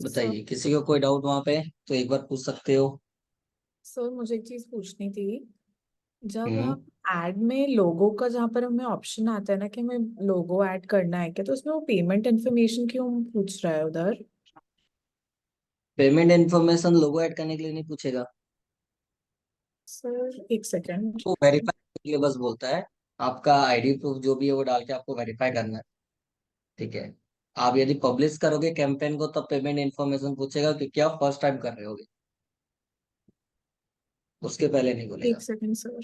Sir बताइए, किसी को कोई डाउट वहां पे तो एक बार पूछ सकते हो। सर मुझे एक चीज पूछनी थी। जब हम्म। हम एड में लोगो का जहाँ पर हमें ऑप्शन आता है ना कि हमें लोगो ऐड करना है क्या, तो उसमें वो पेमेंट इन्फॉर्मेशन क्यों पूछ रहा है उधर। पेमेंट इन्फॉर्मेशन लोगो ऐड करने के लिए नहीं पूछेगा। सर एक सेकेंड। वो वेरीफाई करने के लिए बस बोलता है। आपका आईडी प्रूफ जो भी है वो डाल के आपको वेरीफाई करना है। ठीक है। आप यदि पब्लिश करोगे कैंपेन को तब पेमेंट इन्फॉर्मेशन पूछेगा, क्योंकि आप फर्स्ट टाइम कर रहे होगे। उसके पहले नहीं एक बोलेगा। Second sir.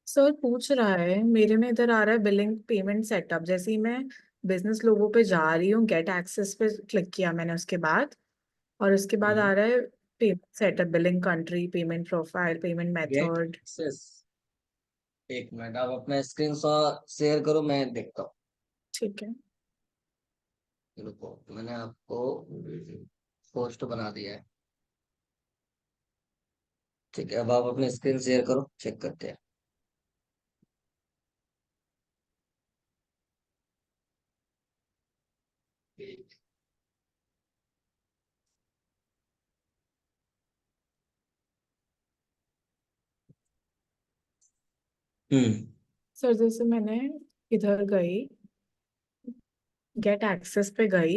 सर पूछ रहा है, मेरे में इधर आ रहा है बिलिंग पेमेंट सेटअप। जैसे ही मैं बिजनेस लोगो पे जा रही हूँ, गेट एक्सेस पे क्लिक किया मैंने उसके बाद, और उसके बाद आ हम्म। रहा है payment setup, billing country, payment profile, payment gate method. Access. एक मिनट, आप अपना स्क्रीन शेयर करो, मैं देखता हूँ। ठीक है। रुको, मैंने आपको पोस्ट बना दिया है। ठीक है, अब आप अपने स्क्रीन शेयर करो, चेक करते हैं। हम्म। सर जैसे मैंने इधर गई, गेट एक्सेस पे गई।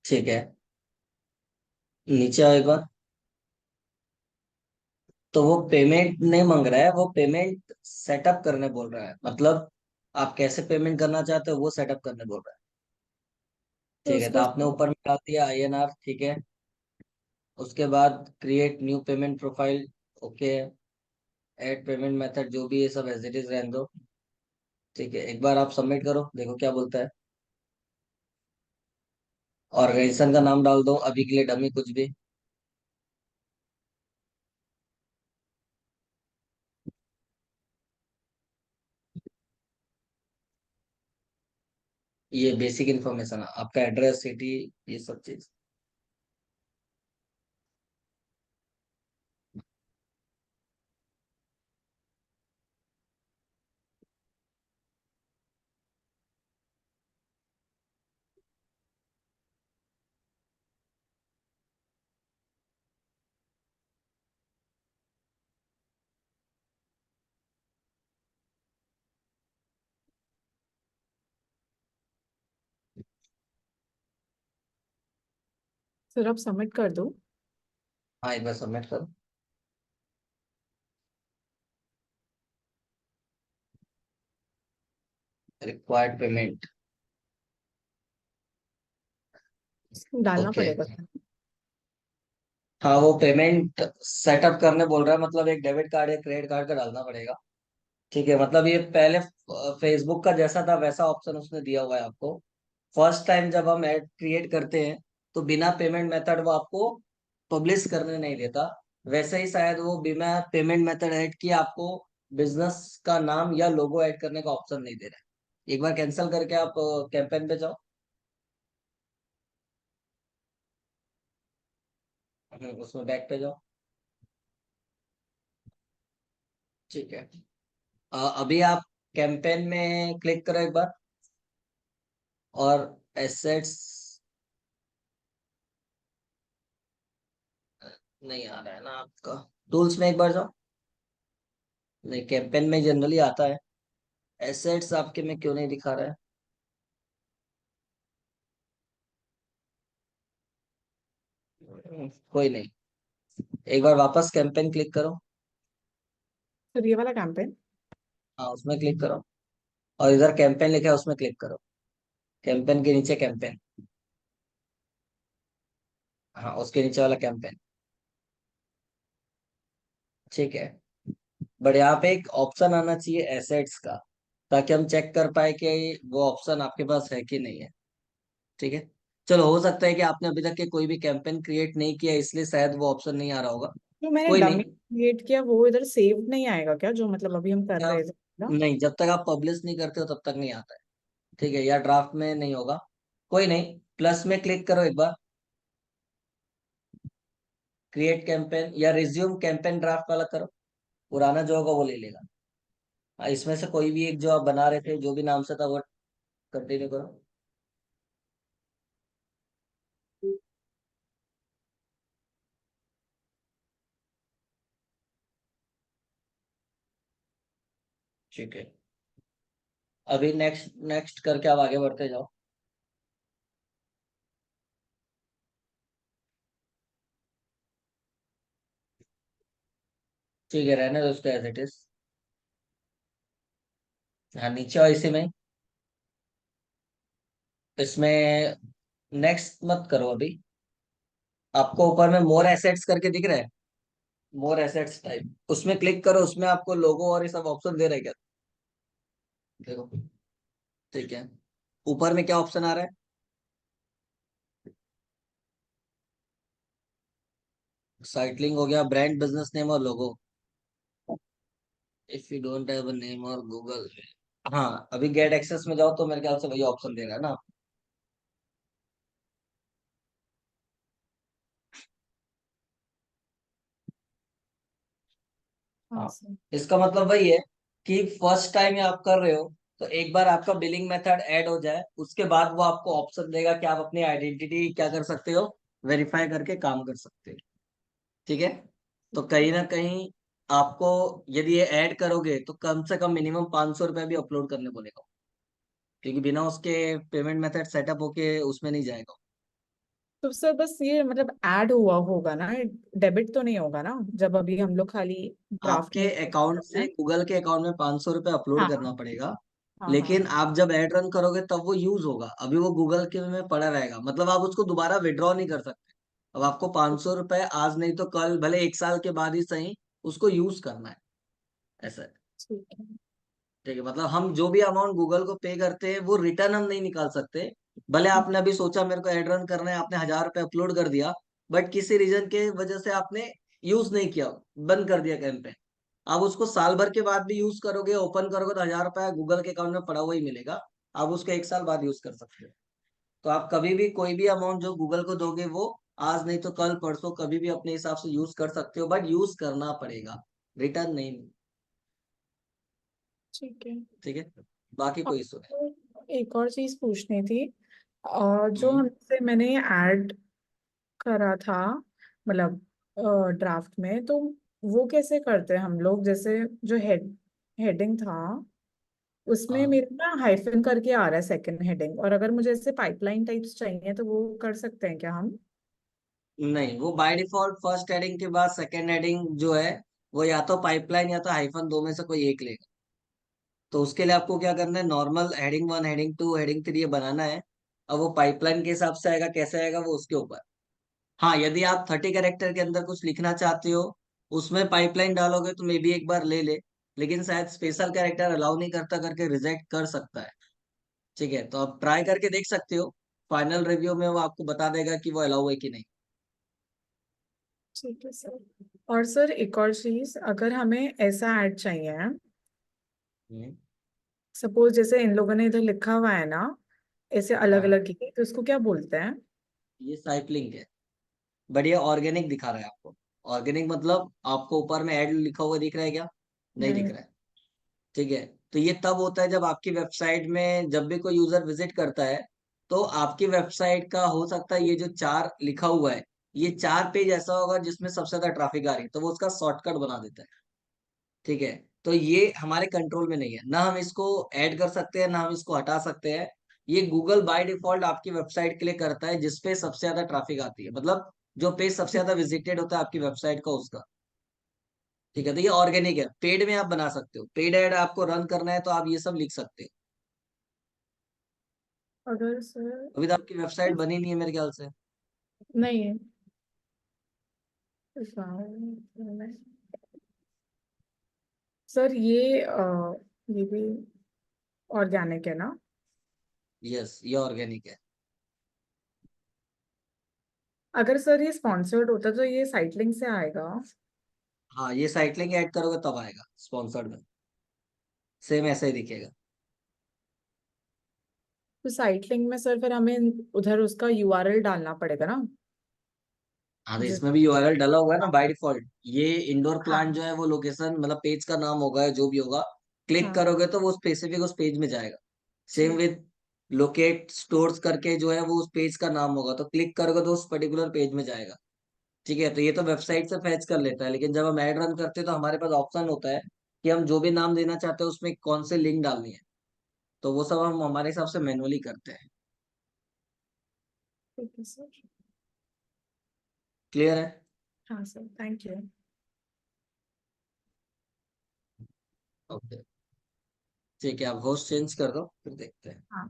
ठीक है, नीचे आओ एक बार। तो वो पेमेंट नहीं मांग रहा है, वो पेमेंट सेटअप करने बोल रहा है। मतलब आप कैसे पेमेंट करना चाहते हो वो सेटअप करने बोल रहा है। तो ठीक है, तो उसका आपने ऊपर में डाल दिया INR। ठीक है। उसके बाद create new payment profile. Okay. Add payment method, जो भी ये सब एज इट इज रहने दो। ठीक है, एक बार आप सबमिट करो, देखो क्या बोलता है। ऑर्गेनाइजेशन का नाम डाल दो अभी के लिए, डमी कुछ भी। ये बेसिक इन्फॉर्मेशन है, आपका एड्रेस, सिटी, ये सब चीज। सर आप सबमिट कर दो। हाँ, एक बार सबमिट करो। Required payment. डालना ओके। पड़ेगा सर। हाँ, वो पेमेंट सेटअप करने बोल रहा है, मतलब एक डेबिट कार्ड या क्रेडिट कार्ड का डालना पड़ेगा। ठीक है, मतलब ये पहले फेसबुक का जैसा था वैसा ऑप्शन उसने दिया हुआ है आपको। फर्स्ट टाइम जब हम ऐड क्रिएट करते हैं तो बिना पेमेंट मेथड वो आपको पब्लिश करने नहीं देता। वैसे ही शायद वो बिना पेमेंट मेथड ऐड किए आपको बिजनेस का नाम या लोगो ऐड करने का ऑप्शन नहीं दे रहा है। एक बार कैंसिल करके आप कैंपेन पे जाओ। उसमें बैक पे जाओ। ठीक है। अभी आप कैंपेन में क्लिक करो एक बार। और एसेट्स नहीं आ रहा है ना आपका। टूल्स में एक बार जाओ। नहीं, कैंपेन में जनरली आता है। एसेट्स आपके में क्यों नहीं दिखा रहा है? कोई नहीं, एक बार वापस कैंपेन क्लिक करो। सर ये वाला कैंपेन। हाँ, उसमें क्लिक करो। और इधर कैंपेन लिखा है उसमें क्लिक करो। कैंपेन के नीचे कैंपेन। हाँ, उसके नीचे वाला कैंपेन। ठीक है। बट यहाँ पे एक ऑप्शन आना चाहिए एसेट्स का, ताकि हम चेक कर पाए कि वो ऑप्शन आपके पास है कि नहीं है। ठीक है। चलो, हो सकता है कि आपने अभी तक के कोई भी कैंपेन क्रिएट नहीं किया, इसलिए शायद वो ऑप्शन नहीं आ रहा होगा। जो मैंने कोई डमी नहीं। क्रिएट किया वो इधर सेव नहीं आएगा क्या, जो मतलब अभी हम कर क्या रहे थे। नहीं, जब तक आप पब्लिश नहीं करते हो तब तक नहीं आता है। ठीक है, या ड्राफ्ट में नहीं होगा। कोई नहीं, प्लस में क्लिक करो एक बार, क्रिएट कैंपेन या रिज्यूम कैंपेन ड्राफ्ट वाला करो, पुराना जो होगा वो ले लेगा। इसमें से कोई भी एक जो आप बना रहे थे, जो भी नाम से था, वो कंटिन्यू करो। ठीक है, अभी नेक्स्ट नेक्स्ट करके आप आगे बढ़ते जाओ। ठीक है, रहने दो उसको एज इट इज। हाँ, नीचे आओ इसी में। इसमें नेक्स्ट मत करो अभी। आपको ऊपर में मोर एसेट्स करके दिख रहा है, मोर एसेट्स टाइप, उसमें क्लिक करो। उसमें आपको लोगो और ये सब ऑप्शन दे रहे हैं क्या? देखो। ठीक है, ऊपर में क्या ऑप्शन आ रहा है? साइट लिंक हो गया, ब्रांड, बिजनेस नेम और logo. If you don't have a name or Google. हाँ, अभी गेट एक्सेस में जाओ तो मेरे ख्याल से वही ऑप्शन दे रहा है ना। हाँ हाँ, सर। इसका मतलब वही है कि फर्स्ट टाइम आप कर रहे हो, तो एक बार आपका बिलिंग मेथड ऐड हो जाए, उसके बाद वो आपको ऑप्शन देगा कि आप अपनी आइडेंटिटी क्या कर सकते हो, वेरीफाई करके काम कर सकते हो। ठीक है, तो कहीं ना कहीं आपको, यदि ये ऐड करोगे तो कम से कम मिनिमम 500 रुपये भी अपलोड करने बोलेगा, क्योंकि बिना उसके पेमेंट मेथड सेटअप होके उसमें नहीं जाएगा। तो सर बस ये मतलब ऐड हुआ होगा ना, डेबिट तो नहीं होगा ना, जब अभी हम लोग खाली ड्राफ्ट आपके में अकाउंट से, हैं? गूगल के अकाउंट में 500 रुपये अपलोड हाँ करना पड़ेगा। हाँ हाँ। लेकिन आप जब ऐड रन करोगे तब वो यूज होगा, अभी वो गूगल के में पड़ा रहेगा, मतलब आप उसको दोबारा विड्रॉ नहीं कर सकते। अब आपको 500 रुपये आज नहीं तो कल, भले 1 साल के बाद ही सही, उसको यूज करना है। ऐसा है। ठीक है। ठीक है, मतलब हम जो भी अमाउंट गूगल को पे करते हैं वो रिटर्न हम नहीं निकाल सकते। भले आपने अभी सोचा मेरे को एड रन करना है, आपने 1000 रुपये अपलोड कर दिया, बट किसी रीजन के वजह से आपने यूज नहीं किया, बंद कर दिया कैंपेन। आप उसको साल भर के बाद भी यूज करोगे, ओपन करोगे तो 1000 रुपया गूगल के अकाउंट में पड़ा हुआ ही मिलेगा। आप उसको 1 साल बाद यूज कर सकते हो। तो आप कभी भी कोई भी अमाउंट जो गूगल को दोगे, वो आज नहीं तो कल परसों कभी भी अपने हिसाब से यूज कर सकते हो, बट यूज करना पड़ेगा, रिटर्न नहीं। ठीक है। ठीक है, बाकी कोई इशू नहीं। आपको एक और चीज पूछनी थी। जो हम्म। हमसे मैंने ऐड करा था, मतलब ड्राफ्ट में, तो वो कैसे करते हैं हम लोग? जैसे जो हेडिंग था, उसमें हाँ, मेरे ना हाइफन करके आ रहा है सेकंड हेडिंग, और अगर मुझे ऐसे पाइपलाइन टाइप्स चाहिए तो वो कर सकते हैं क्या हम? नहीं, वो बाय डिफॉल्ट फर्स्ट हेडिंग के बाद सेकंड हेडिंग जो है, वो या तो पाइपलाइन या तो हाइफन, दो में से कोई एक लेगा। तो उसके लिए आपको क्या करना है, नॉर्मल हेडिंग 1, हेडिंग 2, हेडिंग 3 ये बनाना है। अब वो पाइपलाइन के हिसाब से आएगा, कैसे आएगा वो उसके ऊपर। हाँ, यदि आप 30 कैरेक्टर के अंदर कुछ लिखना चाहते हो, उसमें पाइपलाइन डालोगे तो मे बी एक बार ले ले, लेकिन शायद स्पेशल कैरेक्टर अलाउ नहीं करता करके रिजेक्ट कर सकता है। ठीक है, तो आप ट्राई करके देख सकते हो, फाइनल रिव्यू में वो आपको बता देगा कि वो अलाउ है कि नहीं। ठीक है सर। और सर एक और चीज, अगर हमें ऐसा ऐड चाहिए, हम्म। सपोज जैसे इन लोगों ने इधर लिखा हुआ है ना, ऐसे अलग हाँ, अलग ही, तो इसको क्या बोलते हैं? ये साइक्लिंग है, बट ये ऑर्गेनिक दिखा रहा है आपको। ऑर्गेनिक मतलब आपको ऊपर में ऐड लिखा हुआ दिख रहा है क्या? नहीं दिख नहीं। रहा है। ठीक है, तो ये तब होता है जब आपकी वेबसाइट में जब भी कोई यूजर विजिट करता है, तो आपकी वेबसाइट का हो सकता है ये जो 4 लिखा हुआ है, ये 4 पेज ऐसा होगा जिसमें सबसे ज्यादा ट्रैफिक आ रही है, तो वो उसका शॉर्टकट बना देता है। ठीक है, तो ये हमारे कंट्रोल में नहीं है, ना हम इसको ऐड कर सकते हैं ना हम इसको हटा सकते हैं। ये गूगल बाय डिफॉल्ट आपकी वेबसाइट के लिए करता है जिसपे सबसे ज्यादा ट्रैफिक आती है, मतलब जो पेज सबसे ज्यादा विजिटेड होता है आपकी वेबसाइट का, उसका। ठीक है, तो ये ऑर्गेनिक है, पेड में आप बना सकते हो, पेड ऐड आपको रन करना है तो आप ये सब लिख सकते हो। अगर सर, अभी तो आपकी वेबसाइट बनी नहीं है मेरे ख्याल से। नहीं, सर ये भी ऑर्गेनिक है ना? यस, ये ऑर्गेनिक है। अगर सर ये स्पॉन्सर्ड होता तो ये साइट लिंक से आएगा? हाँ, ये साइट लिंक ऐड करोगे तब आएगा स्पॉन्सर्ड में। सेम ऐसा ही दिखेगा। तो साइट लिंक में सर फिर हमें उधर उसका यूआरएल डालना पड़ेगा ना? हाँ, तो जिस इसमें भी यूआरएल डाला हुआ है ना बाय डिफॉल्ट। ये इंडोर प्लांट हाँ जो है वो लोकेशन मतलब पेज का नाम होगा, जो भी होगा, क्लिक हाँ करोगे तो वो स्पेसिफिक उस पेज में जाएगा। सेम ठीक। विद लोकेट स्टोर्स करके जो है वो उस पेज का नाम होगा, तो क्लिक करोगे तो उस पर्टिकुलर पेज में जाएगा। ठीक है, तो ये तो वेबसाइट से फैच कर लेता है, लेकिन जब हम ऐड रन करते हैं तो हमारे पास ऑप्शन होता है कि हम जो भी नाम देना चाहते हैं उसमें कौन से लिंक डालनी है। तो वो सब हम हमारे हिसाब से मैनुअली करते हैं। ठीक है सर। क्लियर है? हाँ सर, थैंक यू। ओके, ठीक है, आप होस्ट चेंज कर दो फिर देखते हैं। हाँ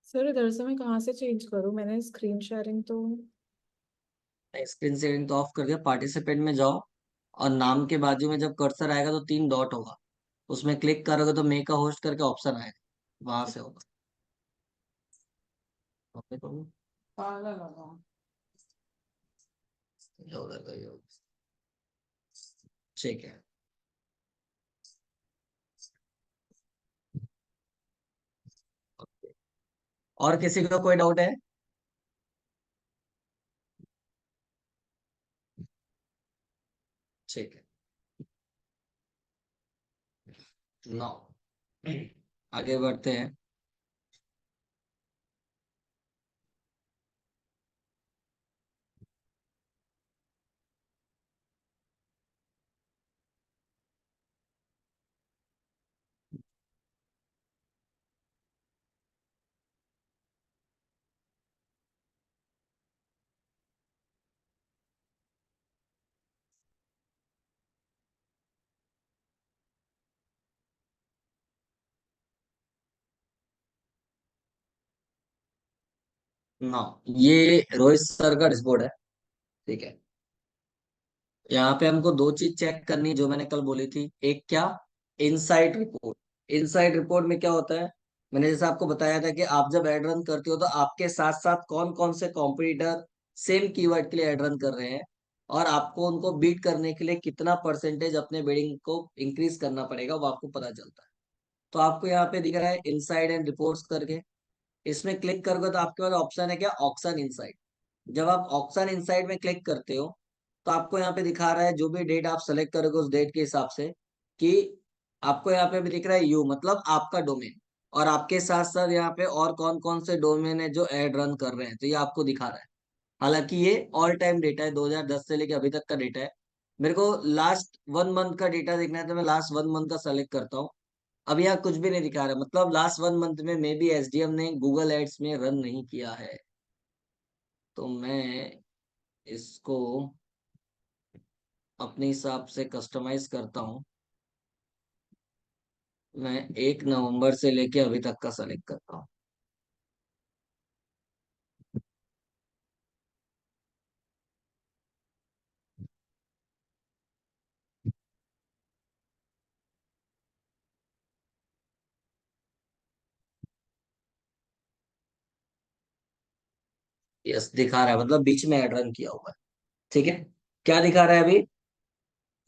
सर, इधर से मैं कहाँ से चेंज करूँ? मैंने स्क्रीन शेयरिंग तो। स्क्रीन शेयरिंग तो ऑफ कर दिया, पार्टिसिपेंट में जाओ और नाम के बाजू में जब कर्सर आएगा तो 3 डॉट होगा, उसमें क्लिक करोगे तो मेक अ होस्ट करके ऑप्शन आएगा, वहां से होगा। ओके, तो पागल लगा। ये उधर का ही होगा। ठीक है। ओके। और किसी को कोई डाउट है? ठीक है। नो, आगे बढ़ते हैं। नो, ये रोहित सर का डैशबोर्ड है। ठीक है, यहाँ पे हमको दो चीज चेक करनी है जो मैंने कल बोली थी। एक क्या, इनसाइट रिपोर्ट। इनसाइट रिपोर्ट में क्या होता है, मैंने जैसे आपको बताया था कि आप जब एड रन करते हो तो आपके साथ साथ कौन कौन से कॉम्पिटिटर सेम कीवर्ड के लिए एड रन कर रहे हैं, और आपको उनको बीट करने के लिए कितना परसेंटेज अपने बिडिंग को इंक्रीज करना पड़ेगा वो आपको पता चलता है। तो आपको यहाँ पे दिख रहा है इनसाइड एंड रिपोर्ट्स करके, इसमें क्लिक करोगे तो आपके पास ऑप्शन है क्या, ऑक्शन इनसाइड। जब आप ऑक्शन इनसाइड में क्लिक करते हो तो आपको यहाँ पे दिखा रहा है जो भी डेट आप सेलेक्ट करोगे उस डेट के हिसाब से, कि आपको यहाँ पे भी दिख रहा है यू मतलब आपका डोमेन, और आपके साथ साथ यहाँ पे और कौन कौन से डोमेन है जो एड रन कर रहे हैं, तो ये आपको दिखा रहा है। हालांकि ये ऑल टाइम डेटा है, 2010 से लेके अभी तक का डेटा है। मेरे को लास्ट 1 मंथ का डेटा देखना है तो मैं लास्ट 1 मंथ का सेलेक्ट करता हूँ। अब यहाँ कुछ भी नहीं दिखा रहा है, मतलब लास्ट 1 मंथ में मे बी एसडीएम ने गूगल एड्स में रन नहीं किया है। तो मैं इसको अपने हिसाब से कस्टमाइज करता हूँ। मैं 1 नवंबर से लेके अभी तक का सेलेक्ट करता हूँ। यस, दिखा रहा है, मतलब बीच में एड रन किया हुआ है। ठीक है, क्या दिखा रहा है अभी,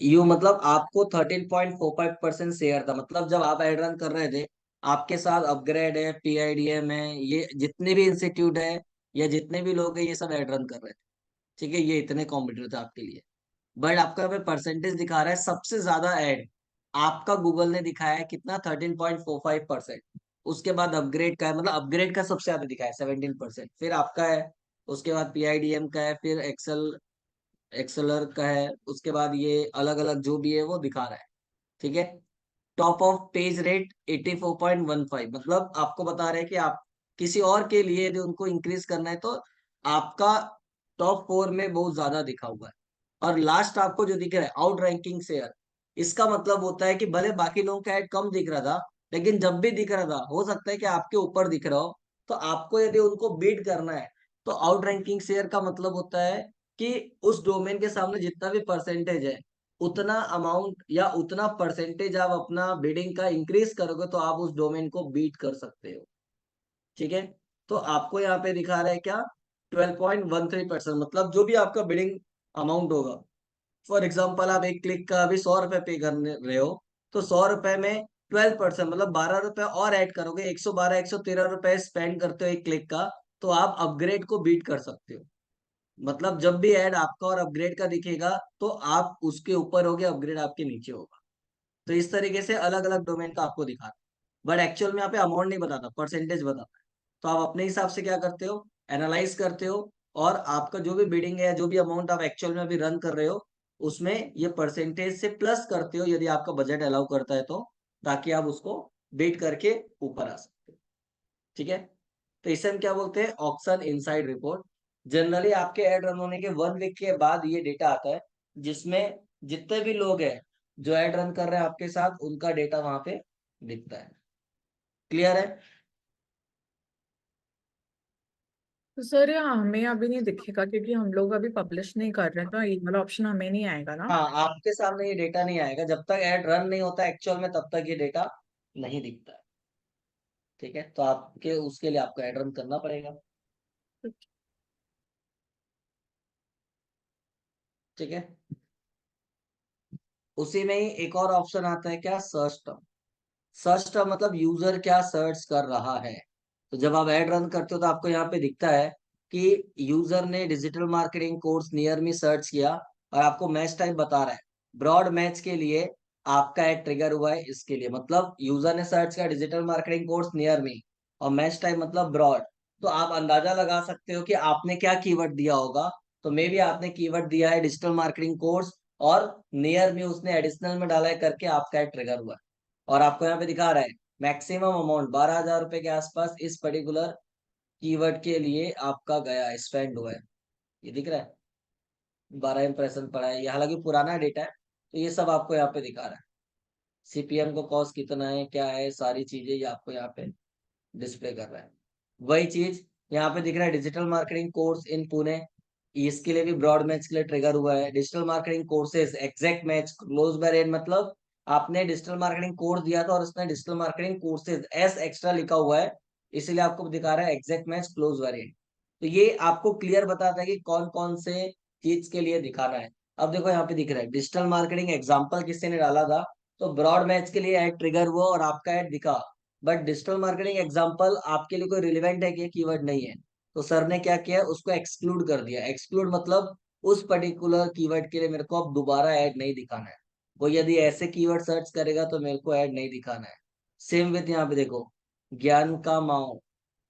यू मतलब आपको 13.45% शेयर था, मतलब जब आप एड रन कर रहे थे आपके साथ अपग्रेड है, पीआईडीएम है, ये जितने भी इंस्टीट्यूट है या जितने भी लोग हैं ये सब एड रन कर रहे थे। ठीक है, ये इतने कॉम्पिटिटर थे आपके लिए। बट आपका पे परसेंटेज दिखा रहा है सबसे ज्यादा ऐड आपका गूगल ने दिखाया है कितना, 13.45%। उसके बाद अपग्रेड का है, मतलब अपग्रेड का सबसे ज्यादा दिखाया है 17%, फिर आपका है, उसके बाद पीआईडीएम का है, फिर एक्सेलर का है, उसके बाद ये अलग अलग जो भी है वो दिखा रहा है। ठीक है, टॉप ऑफ पेज रेट 84.15, मतलब आपको बता रहे हैं कि आप किसी और के लिए यदि उनको इंक्रीज करना है तो आपका टॉप 4 में बहुत ज्यादा दिखा हुआ है। और लास्ट आपको जो दिख रहा है आउट रैंकिंग शेयर, इसका मतलब होता है कि भले बाकी लोगों का ऐड कम दिख रहा था, लेकिन जब भी दिख रहा था हो सकता है कि आपके ऊपर दिख रहा हो। तो आपको यदि उनको बीट करना है, तो आउट रैंकिंग शेयर का मतलब होता है कि उस डोमेन के सामने जितना भी परसेंटेज है, उतना अमाउंट या उतना परसेंटेज आप अपना बिडिंग का इंक्रीज करोगे तो आप उस डोमेन को बीट कर सकते हो। ठीक है। तो आपको यहाँ पे दिखा रहा है क्या, 12.13%, मतलब जो भी आपका बिडिंग अमाउंट होगा। फॉर एग्जाम्पल आप एक क्लिक का अभी 100 रुपए पे कर रहे हो, तो 100 रुपए में 12%, मतलब 12 रुपए और ऐड करोगे, 112 113 रुपए स्पेंड करते हो एक क्लिक का, तो आप अपग्रेड को बीट कर सकते हो। मतलब जब भी ऐड आपका और अपग्रेड का दिखेगा, तो आप उसके ऊपर होगे, अपग्रेड आपके नीचे होगा। तो इस तरीके से अलग अलग डोमेन का आपको दिखा, बट एक्चुअल में यहाँ पे अमाउंट नहीं बताता, परसेंटेज बताता है। तो आप अपने हिसाब से क्या करते हो, एनालाइज करते हो, और आपका जो भी बिडिंग है, जो भी अमाउंट आप एक्चुअल में अभी रन कर रहे हो, उसमें ये परसेंटेज से प्लस करते हो यदि आपका बजट अलाउ करता है तो, ताकि आप उसको बीट करके ऊपर आ सकते हो। ठीक है। तो इसे हम क्या बोलते हैं, ऑक्शन इनसाइड रिपोर्ट। जनरली आपके ऐड रन होने के 1 वीक के बाद ये डेटा आता है, जिसमें जितने भी लोग हैं जो ऐड रन कर रहे हैं आपके साथ, उनका डेटा वहां पे दिखता है। क्लियर है। तो सर ये हमें अभी नहीं दिखेगा क्योंकि हम लोग अभी पब्लिश नहीं कर रहे हैं, तो ये वाला ऑप्शन हमें नहीं आएगा ना। हाँ, आपके सामने ये डेटा नहीं आएगा जब तक ऐड रन नहीं होता एक्चुअल में, तब तक ये डेटा नहीं दिखता है। ठीक है। तो आपके उसके लिए आपको ऐड रन करना पड़ेगा। ठीक है। उसी में ही एक और ऑप्शन आता है क्या, सर्च टर्म। सर्च टर्म मतलब यूजर क्या सर्च कर रहा है। तो जब आप ऐड रन करते हो तो आपको यहाँ पे दिखता है कि यूजर ने digital marketing course near me search किया, और आपको मैच टाइप बता रहा है। ब्रॉड मैच के लिए आपका ऐड ट्रिगर हुआ है, इसके लिए मतलब यूजर ने सर्च किया digital marketing course near me, और मैच टाइप मतलब ब्रॉड। तो आप अंदाजा लगा सकते हो कि आपने क्या कीवर्ड दिया होगा। तो मे बी आपने कीवर्ड दिया है डिजिटल मार्केटिंग कोर्स, और नियर मी उसने एडिशनल में डाला है करके आपका ऐड ट्रिगर हुआ है। और आपको यहाँ पे दिखा रहा है मैक्सिमम अमाउंट 12,000 रुपए के आसपास इस पर्टिकुलर कीवर्ड के लिए आपका गया स्पेंड हुआ है। ये दिख रहा है, 12 इंप्रेशन पड़ा है, ये हालांकि पुराना डेटा है। तो ये सब आपको यहाँ पे दिखा रहा है, सीपीएम को कॉस्ट कितना है, क्या है, सारी चीजें ये आपको यहाँ पे डिस्प्ले कर रहा है। वही चीज यहाँ पे दिख रहा है digital marketing course in Pune, इसके लिए भी ब्रॉड मैच के लिए ट्रिगर हुआ है। Digital marketing courses exact match close by rate, मतलब आपने डिजिटल मार्केटिंग कोर्स दिया था और उसने digital marketing courses S extra लिखा हुआ है, इसीलिए आपको दिखा रहा है exact match close by rate. तो ये आपको क्लियर बताता है कि कौन कौन से चीज के लिए दिखाना है। अब देखो यहाँ पे दिख रहा है डिजिटल मार्केटिंग एग्जाम्पल किसी ने डाला था, तो ब्रॉड मैच के लिए ऐड ट्रिगर हुआ और आपका ऐड दिखा। बट डिजिटल मार्केटिंग एग्जाम्पल आपके लिए कोई रिलेवेंट है कि कीवर्ड नहीं है, तो सर ने क्या किया, उसको एक्सक्लूड कर दिया। एक्सक्लूड मतलब उस पर्टिकुलर कीवर्ड के लिए मेरे को अब दोबारा ऐड नहीं दिखाना है। वो यदि ऐसे कीवर्ड सर्च करेगा तो मेरे को ऐड नहीं दिखाना है। सेम विथ यहाँ पे देखो, ज्ञान का माओ,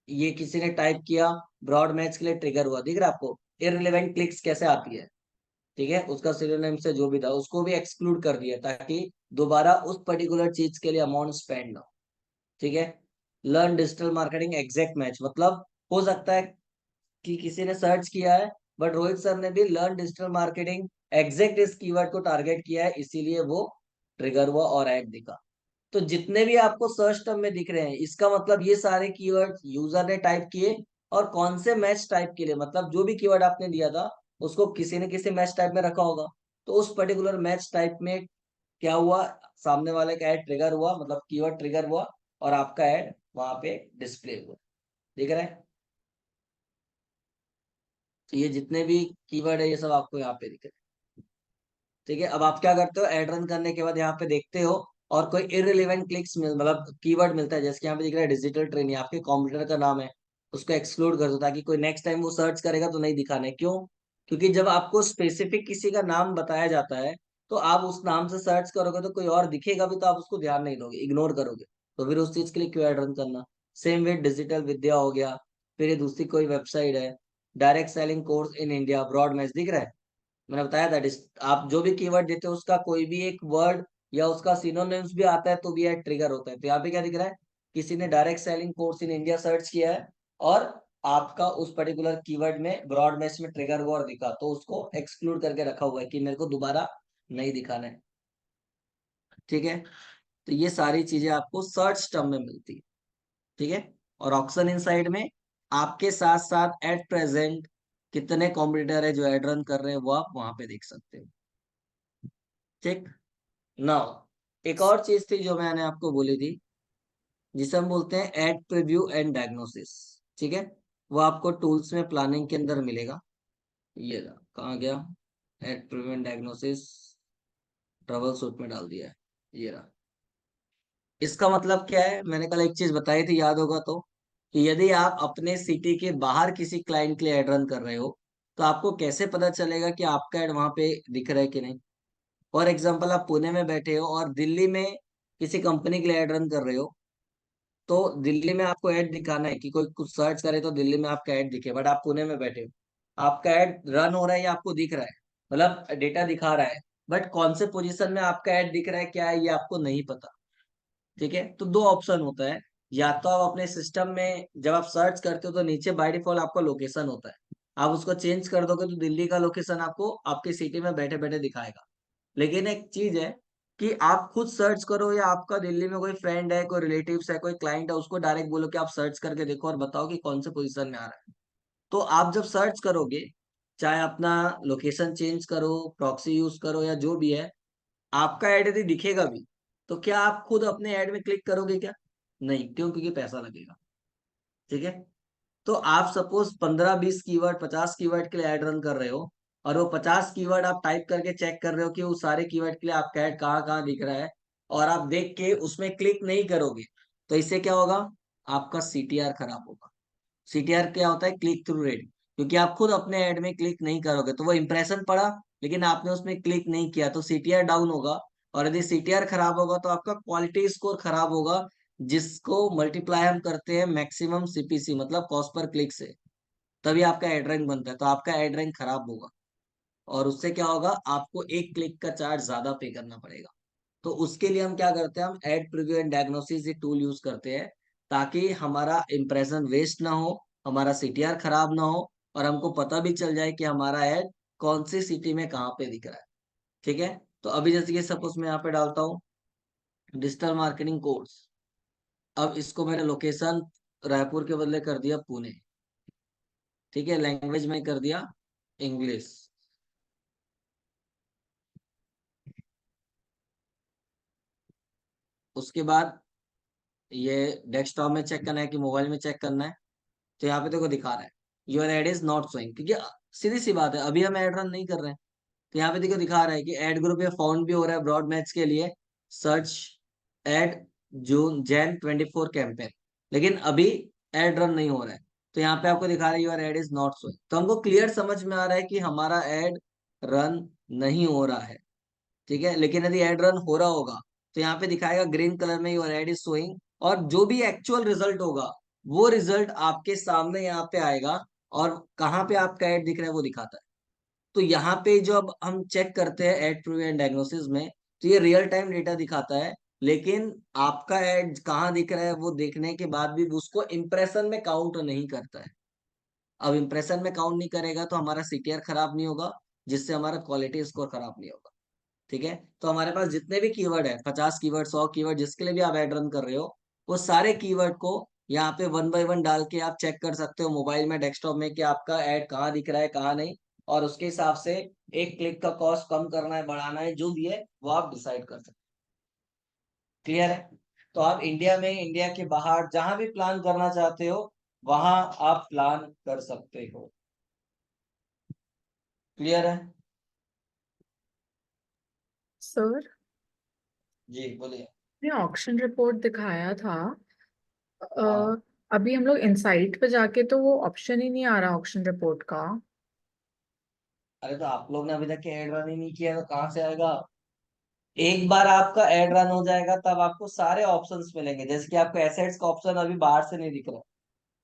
ये किसी ने टाइप किया, ब्रॉड मैच के लिए ट्रिगर हुआ, दिख रहा है आपको इररिलेवेंट क्लिक्स कैसे आती है। ठीक है, उसका सिनोनिम से जो भी था उसको भी एक्सक्लूड कर दिया, ताकि दोबारा उस पर्टिकुलर चीज के लिए अमाउंट स्पेंड ना हो। ठीक है। Learn digital marketing exact match मतलब हो सकता है कि किसी ने सर्च किया है, बट रोहित सर ने भी लर्न डिजिटल मार्केटिंग एग्जैक्ट इस कीवर्ड को टारगेट किया है, इसीलिए वो ट्रिगर हुआ और ऐड दिखा। तो जितने भी आपको सर्च टर्म में दिख रहे हैं, इसका मतलब ये सारे कीवर्ड यूजर ने टाइप किए, और कौन से मैच टाइप के लिए, मतलब जो भी कीवर्ड आपने दिया था उसको किसी ने किसी मैच टाइप में रखा होगा। तो उस पर्टिकुलर मैच टाइप में क्या हुआ, सामने वाले का ऐड ट्रिगर हुआ, मतलब कीवर्ड ट्रिगर हुआ, और आपका ऐड वहां पे डिस्प्ले हुआ। दिख रहा है। तो ये जितने भी कीवर्ड है ये सब आपको यहाँ पे दिख रहे हैं। ठीक है। अब आप क्या करते हो, एड रन करने के बाद यहाँ पे देखते हो, और कोई इररिलेवेंट क्लिक्स मतलब कीवर्ड मिलता है, जैसे कि यहाँ पे दिख रहा है डिजिटल ट्रेनिंग, आपके कंप्यूटर का नाम है, उसको एक्सक्लूड कर दो, ताकि कोई नेक्स्ट टाइम वो सर्च करेगा तो नहीं दिखाना है। क्यों? क्योंकि जब आपको स्पेसिफिक किसी का नाम बताया जाता है, तो आप उस नाम से सर्च करोगे तो कोई और दिखेगा भी तो आप उसको ध्यान नहीं दोगे, इग्नोर करोगे। तो फिर उस चीज के लिए क्यों एड रन करना। सेम विद डिजिटल विद्या हो गया, फिर ये दूसरी कोई वेबसाइट है, direct selling course in India, broad match, दिख रहा है। मैंने बताया था आप जो भी कीवर्ड देते हो उसका कोई भी एक वर्ड या उसका सिनोनिम्स भी आता है तो भी ऐड ट्रिगर होता है। तो यहाँ पे क्या दिख रहा है, किसी ने direct selling course in India search किया है, और आपका उस पर्टिकुलर कीवर्ड में ब्रॉड मैच में ट्रिगर हुआ और दिखा, तो उसको एक्सक्लूड करके रखा हुआ है कि मेरे को दोबारा नहीं दिखाना है। ठीक है, तो ये सारी चीजें आपको सर्च टर्म में मिलती है। ठीक है, और ऑक्शन इनसाइड में आपके साथ साथ एट प्रेजेंट कितने कॉम्पिटिटर है जो एड रन कर रहे हैं, वो आप वहां पे देख सकते हो। ठीक, नाउ एक और चीज थी जो मैंने आपको बोली थी, जिसे हम बोलते हैं एड प्रीव्यू एंड डायग्नोसिस। ठीक है, वो आपको टूल्स में प्लानिंग के अंदर मिलेगा। ये रहा, कहाँ गया, ad preview and diagnosis, troubleshoot में डाल दिया है, ये रहा। इसका मतलब क्या है, मैंने कल एक चीज बताई थी, याद होगा तो, कि यदि आप अपने सिटी के बाहर किसी क्लाइंट के लिए एड रन कर रहे हो, तो आपको कैसे पता चलेगा कि आपका एड वहां पे दिख रहा है कि नहीं। फॉर एग्जाम्पल, आप पुणे में बैठे हो और दिल्ली में किसी कंपनी के लिए एड रन कर रहे हो, तो दिल्ली में आपको ऐड दिखाना है कि कोई कुछ सर्च करे तो दिल्ली में आपका ऐड दिखे, बट आप पुणे में बैठे हो, आपका ऐड रन हो रहा है या आपको दिख रहा है, मतलब डेटा दिखा रहा है, बट कौन से पोजीशन में आपका ऐड दिख रहा है क्या है ये आपको नहीं पता। ठीक है, तो दो ऑप्शन होता है, या तो आप अपने सिस्टम में जब आप सर्च करते हो तो नीचे बाय डिफॉल्ट आपका लोकेशन होता है, आप उसको चेंज कर दोगे तो दिल्ली का लोकेशन आपको आपकी सिटी में बैठे बैठे दिखाएगा। लेकिन एक चीज है कि आप खुद सर्च करो या आपका दिल्ली में कोई फ्रेंड है, कोई रिलेटिव्स है, कोई क्लाइंट है, उसको डायरेक्ट बोलो कि आप सर्च करके देखो और बताओ कि कौन से पोजीशन में आ रहा है। तो आप जब सर्च करोगे, चाहे अपना लोकेशन चेंज करो, प्रॉक्सी यूज करो या जो भी है, आपका ऐड यदि दिखेगा भी, तो क्या आप खुद अपने ऐड में क्लिक करोगे क्या? नहीं, क्यों? क्योंकि पैसा लगेगा। ठीक है, तो आप सपोज 15-20 कीवर्ड 50 कीवर्ड के लिए ऐड रन कर रहे हो, और वो 50 कीवर्ड आप टाइप करके चेक कर रहे हो कि वो सारे कीवर्ड के लिए आपका ऐड कहाँ कहाँ दिख रहा है, और आप देख के उसमें क्लिक नहीं करोगे, तो इससे क्या होगा, आपका सीटीआर खराब होगा। सीटीआर क्या होता है, क्लिक थ्रू रेट, क्योंकि आप खुद अपने ऐड में क्लिक नहीं करोगे तो वो इंप्रेशन पड़ा, लेकिन आपने उसमें क्लिक नहीं किया, तो सीटीआर डाउन होगा। और यदि सीटीआर खराब होगा तो आपका क्वालिटी स्कोर खराब होगा, जिसको मल्टीप्लाई हम करते हैं मैक्सिमम सीपीसी, मतलब कॉस्ट पर क्लिक से, तभी आपका एड रैंक बनता है, तो आपका एड रैंक खराब होगा। और उससे क्या होगा, आपको एक क्लिक का चार्ज ज्यादा पे करना पड़ेगा। तो उसके लिए हम क्या करते हैं, हम एड प्रीव्यू एंड डायग्नोसिस ये टूल यूज करते हैं, ताकि हमारा इंप्रेशन वेस्ट ना हो, हमारा सीटीआर खराब ना हो, और हमको पता भी चल जाए कि हमारा एड कौन सी सिटी में कहाँ पे दिख रहा है। ठीक है, तो अभी जैसे कि सपोज मैं यहाँ पे डालता हूँ डिजिटल मार्केटिंग कोर्स, अब इसको मैंने लोकेशन रायपुर के बदले कर दिया पुणे। ठीक है, लैंग्वेज में कर दिया इंग्लिश। उसके बाद ये डेस्कटॉप में चेक करना है कि मोबाइल में चेक करना है, तो यहाँ पे देखो दिखा रहा है your add is not showing, क्योंकि सीधी सी बात है अभी हम एड रन नहीं कर रहे हैं। तो यहाँ पे देखो दिखा रहा है कि एड ग्रुप ये फाउंड भी हो रहा है ब्रॉड मैच के लिए, सर्च एड जून जैन 24 कैंपेन, लेकिन अभी एड रन नहीं हो रहा है। तो यहाँ पे आपको दिखा रहा है your add is not showing, तो हमको क्लियर समझ में आ रहा है कि हमारा एड रन नहीं हो रहा है। ठीक है, लेकिन यदि एड रन हो रहा होगा तो यहाँ पे दिखाएगा ग्रीन कलर में योर एड इज शोइंग, और जो भी एक्चुअल रिजल्ट होगा वो रिजल्ट आपके सामने यहाँ पे आएगा, और कहाँ पे आपका एड दिख रहा है वो दिखाता है। तो यहाँ पे जो अब हम चेक करते हैं एड प्रीव्यू एंड डायग्नोसिस में, तो ये रियल टाइम डेटा दिखाता है, लेकिन आपका एड कहाँ दिख रहा है वो देखने के बाद भी उसको इंप्रेशन में काउंट नहीं करता है। अब इंप्रेशन में काउंट नहीं करेगा तो हमारा सीटीआर खराब नहीं होगा, जिससे हमारा क्वालिटी स्कोर खराब नहीं होगा। ठीक है, तो हमारे पास जितने भी कीवर्ड है, 50 कीवर्ड 100 कीवर्ड जिसके लिए भी आप ऐड रन कर रहे हो, वो सारे कीवर्ड को यहाँ पे वन बाय वन डाल के आप चेक कर सकते हो मोबाइल में, डेस्कटॉप में, कि आपका ऐड कहाँ दिख रहा है कहाँ नहीं, और उसके हिसाब से एक क्लिक का कॉस्ट कम करना है बढ़ाना है जो भी है वो आप डिसाइड कर सकते हो। क्लियर है? तो आप इंडिया में, इंडिया के बाहर जहां भी प्लान करना चाहते हो वहां आप प्लान कर सकते हो। क्लियर है? सर, जी बोलिए। ने ऑक्शन रिपोर्ट दिखाया था। हाँ, अ, अभी हम लोग इनसाइट पे जाके तो वो ऑप्शन ही नहीं आ रहा ऑक्शन रिपोर्ट का। अरे तो आप लोग ने अभी तक ऐड रन ही नहीं किया तो कहाँ से आएगा? एक बार आपका एड रन हो जाएगा तब आपको सारे ऑप्शंस मिलेंगे, जैसे कि आपको एसेट्स का ऑप्शन अभी बाहर से नहीं दिख रहा,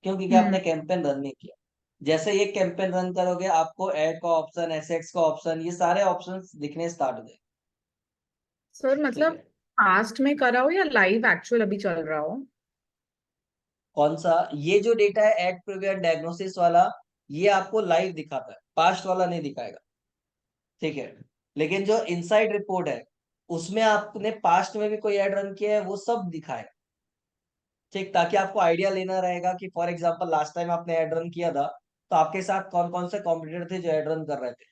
क्यों? क्योंकि हम्म। आपने कैंपेन रन नहीं किया। जैसे ये कैंपेन रन करोगे आपको एड का ऑप्शन, एसेट्स का ऑप्शन, ये सारे ऑप्शंस दिखने स्टार्ट हो जाएंगे। सर ठीक मतलब है, पास्ट में करा हो या लाइव एक्चुअल अभी चल रहा हो? कौन सा? ये जो डेटा है एट प्रीवियस डायग्नोसिस वाला, ये आपको लाइव दिखाता है, पास्ट वाला नहीं दिखाएगा। ठीक है। लेकिन जो इनसाइड रिपोर्ट है, उसमें आपने पास्ट में भी कोई एड रन किया है वो सब दिखाएगा। ठीक, ताकि आपको आइडिया लेना रहेगा कि फॉर एग्जांपल लास्ट टाइम आपने एड रन किया था, तो आपके साथ कौन कौन से कॉम्पिटिटर थे जो एड रन कर रहे थे।